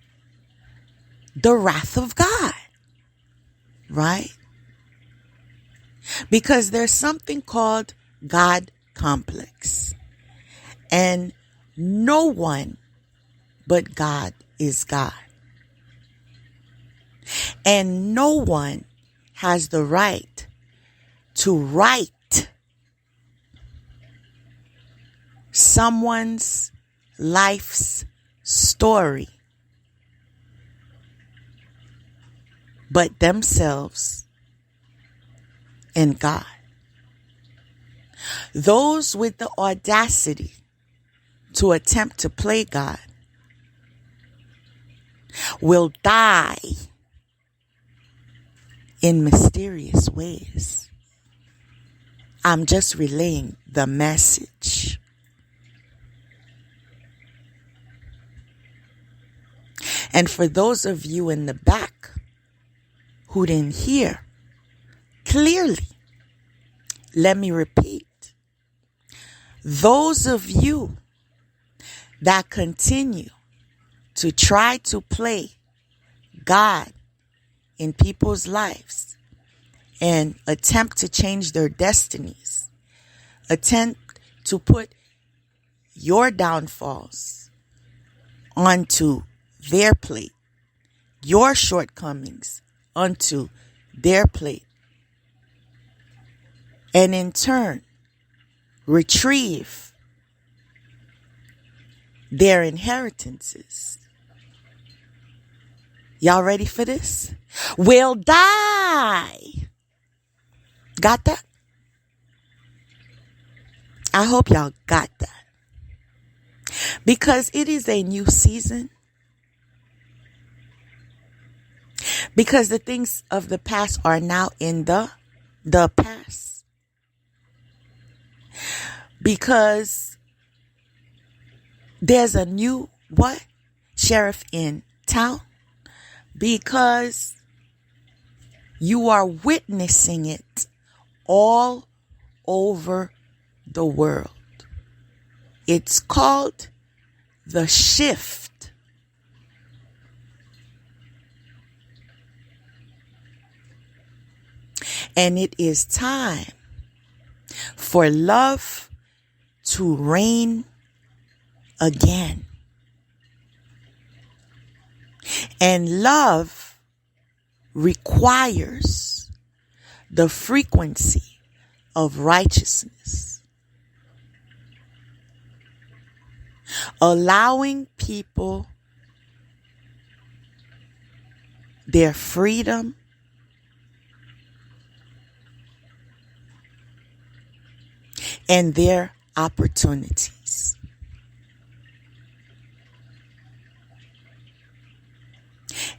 the wrath of God, right? Because there's something called God complex, and no one but God is God, and no one has the right to write someone's life's story but themselves and God. Those with the audacity to attempt to play God will die in mysterious ways. I'm just relaying the message. And for those of you in the back who didn't hear clearly, let me repeat. Those of you that continue to try to play God in people's lives and attempt to change their destinies, attempt to put your downfalls onto their plate, your shortcomings onto their plate, and in turn retrieve their inheritances. Y'all ready for this? Will die. Got that? I hope y'all got that. Because it is a new season. Because the things of the past are now in the past. Because there's a new sheriff in town. Because you are witnessing it all over the world. It's called the shift. And it is time for love to reign again. And love requires the frequency of righteousness. allowing people their freedom and their opportunities.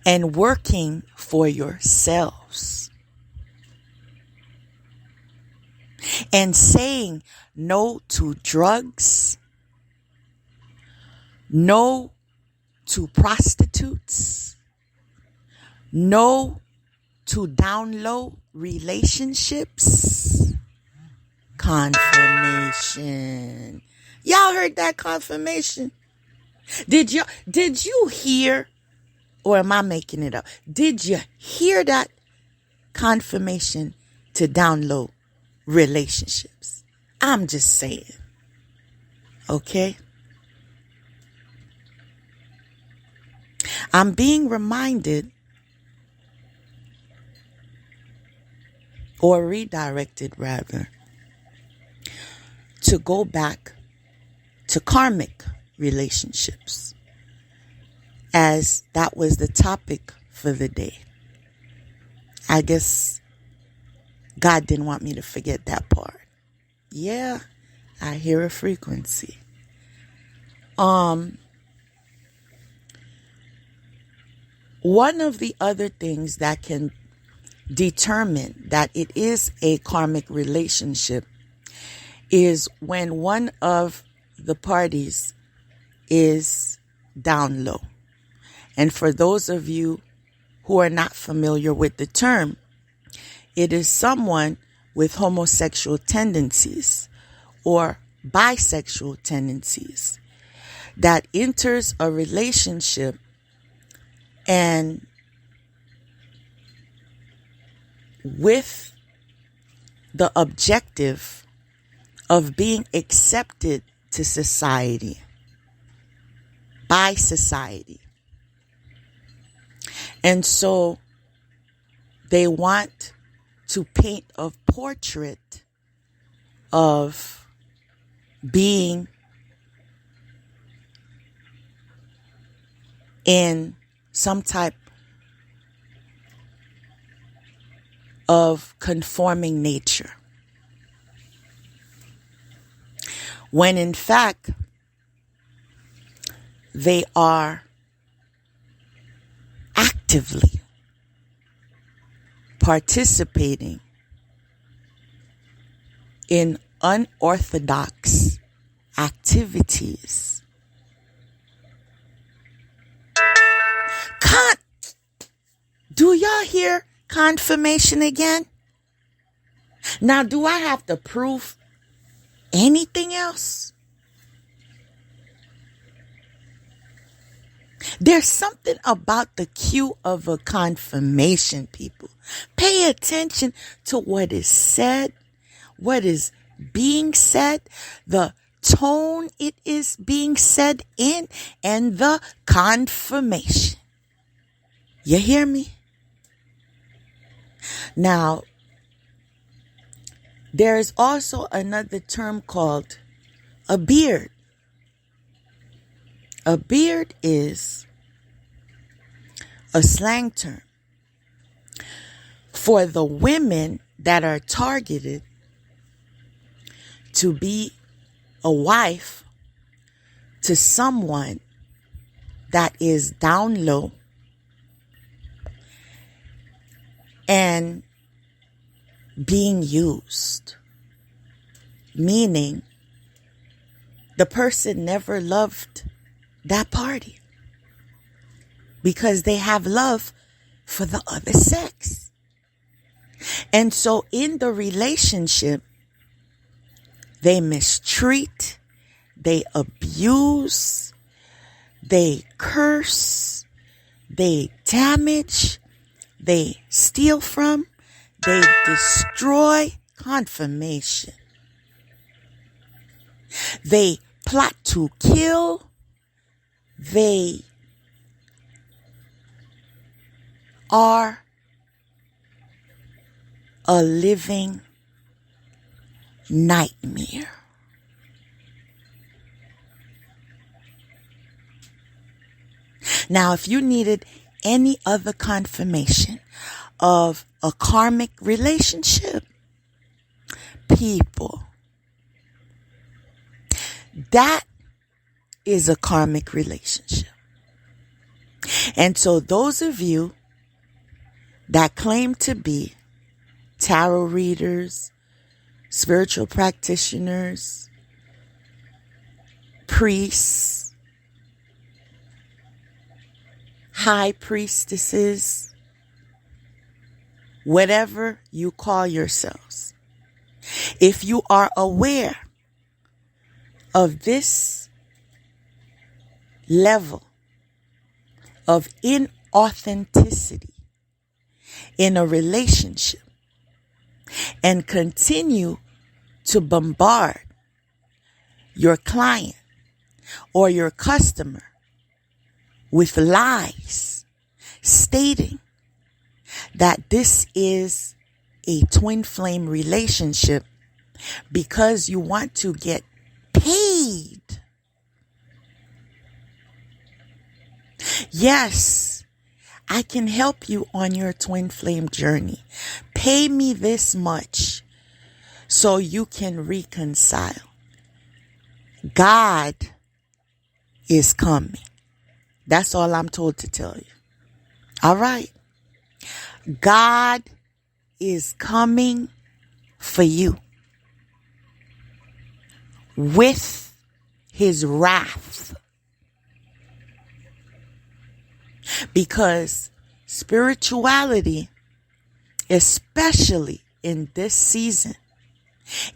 And working for yourselves. And saying no to drugs, no to prostitutes, no to down low relationships. Confirmation. Y'all heard that confirmation? Did you hear, or am I making it up? Did you hear that confirmation to down low relationships? I'm just saying. Okay? I'm being reminded or redirected rather to go back to karmic relationships, as that was the topic for the day. I guess God didn't want me to forget that part. Yeah, I hear a frequency. One of the other things that can determine that it is a karmic relationship is when one of the parties is down low. And for those of you who are not familiar with the term, it is someone with homosexual tendencies or bisexual tendencies that enters a relationship and with the objective of being accepted to society, by society. And so they want to paint a portrait of being in some type of conforming nature, when in fact they are actively participating in unorthodox activities. Do y'all hear confirmation again? Now, do I have to prove anything else? There's something about the cue of a confirmation, people. Pay attention to what is said, what is being said, the tone it is being said in, and the confirmation. You hear me? Now, there is also another term called a beard. A beard is a slang term for the women that are targeted to be a wife to someone that is down low and being used, meaning the person never loved that party because they have love for the other sex. And so in the relationship, they mistreat, they abuse, they curse, they damage, they steal from, they destroy. Confirmation. They plot to kill. They are a living nightmare. Now, if you needed any other confirmation of a karmic relationship, people, that is a karmic relationship. And so those of you that claim to be tarot readers, spiritual practitioners, priests, high priestesses, whatever you call yourselves, if you are aware of this level of inauthenticity in a relationship and continue to bombard your client or your customer with lies stating that this is a twin flame relationship because you want to get paid. Yes, I can help you on your twin flame journey. Pay me this much so you can reconcile. God is coming. That's all I'm told to tell you. All right. God is coming for you with his wrath. Because spirituality, especially in this season,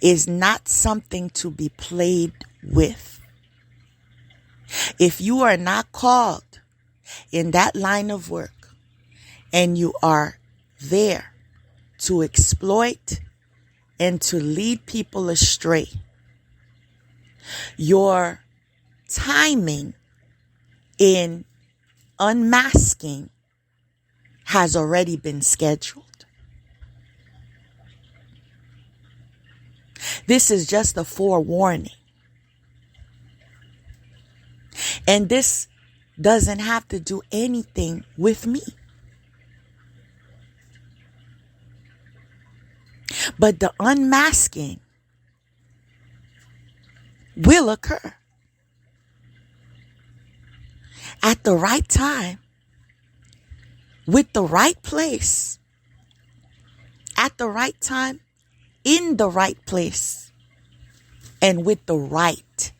is not something to be played with. If you are not called in that line of work and you are there to exploit and to lead people astray, your timing in unmasking has already been scheduled. This is just a forewarning. And this doesn't have to do anything with me. But the unmasking will occur at the right time, with the right place, at the right time, in the right place, and with the right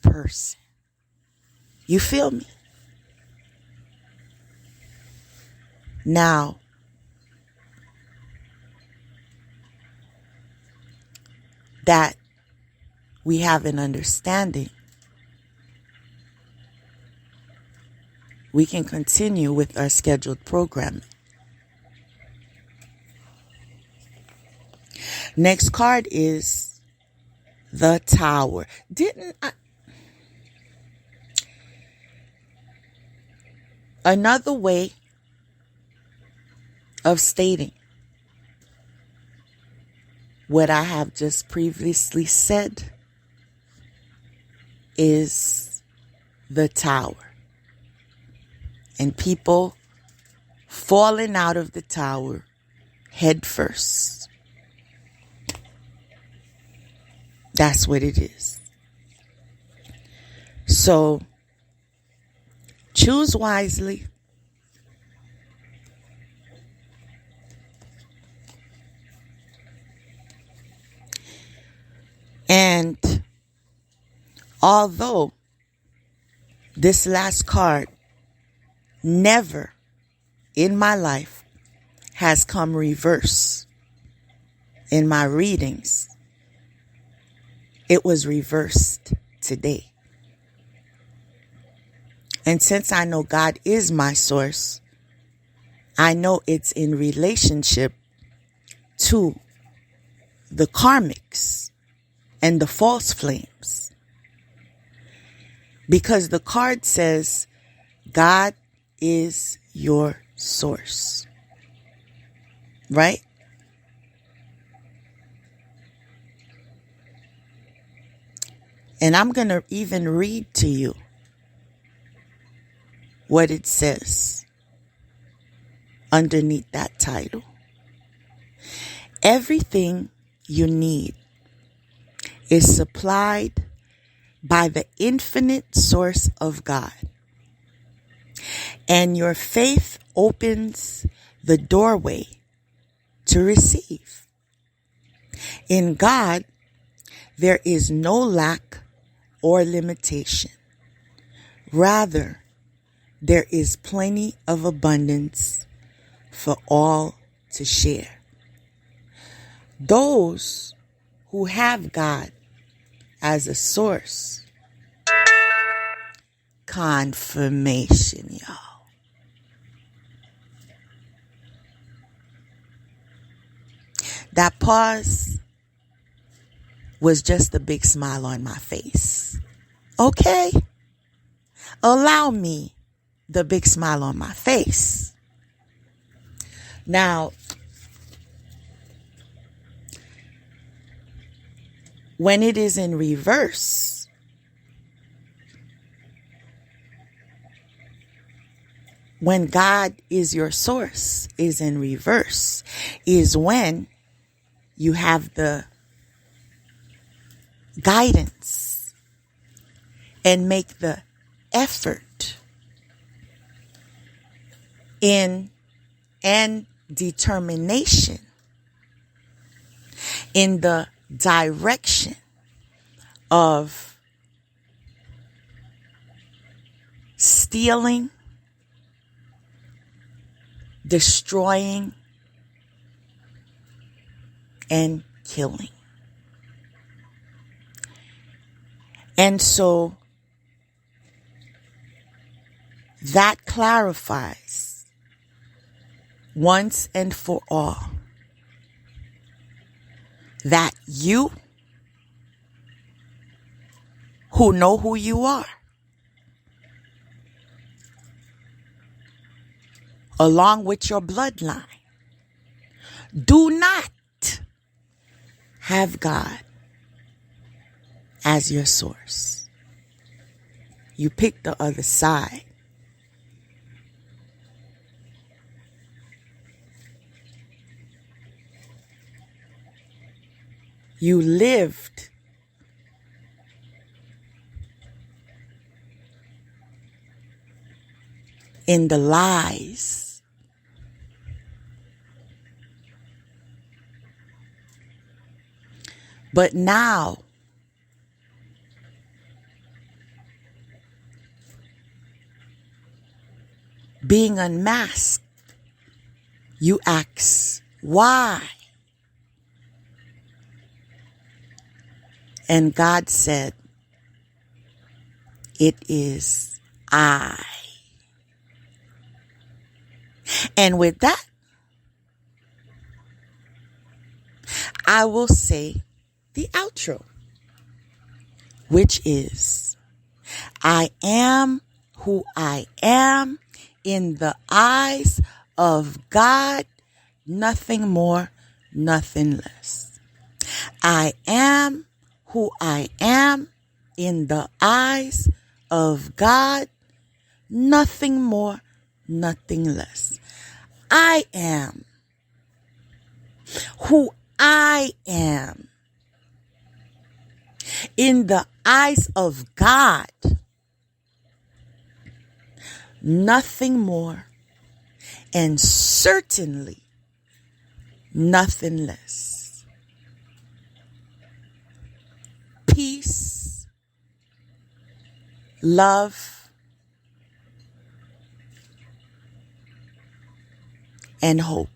person. You feel me? Now, that we have an understanding, we can continue with our scheduled programming. Next card is the Tower. Another way of stating what I have just previously said is the Tower. And people falling out of the tower head first. That's what it is. So choose wisely. And although this last card never in my life has come reverse in my readings, it was reversed today. And since I know God is my source, I know it's in relationship to the karmics and the false flames. Because the card says, God is your source. Right? And I'm going to even read to you what it says underneath that title. Everything you need is supplied by the infinite source of God. And your faith opens the doorway to receive. In God, there is no lack or limitation. Rather, there is plenty of abundance for all to share. Those who have God as a source, confirmation, y'all. That pause was just a big smile on my face. Okay? Allow me the big smile on my face. Now, when it is in reverse, when God is your source, is in reverse, is when you have the guidance and make the effort in and determination in the direction of stealing, destroying, and killing. And so that clarifies once and for all that you, who know who you are, along with your bloodline, do not have God as your source. You pick the other side. You lived in the lies. But now, being unmasked, you ask, why? And God said, it is I. And with that, I will say the outro, which is, I am who I am in the eyes of God, nothing more, nothing less. I am who I am in the eyes of God, nothing more, nothing less. I am who I am in the eyes of God, nothing more, and certainly nothing less. Peace, love, and hope.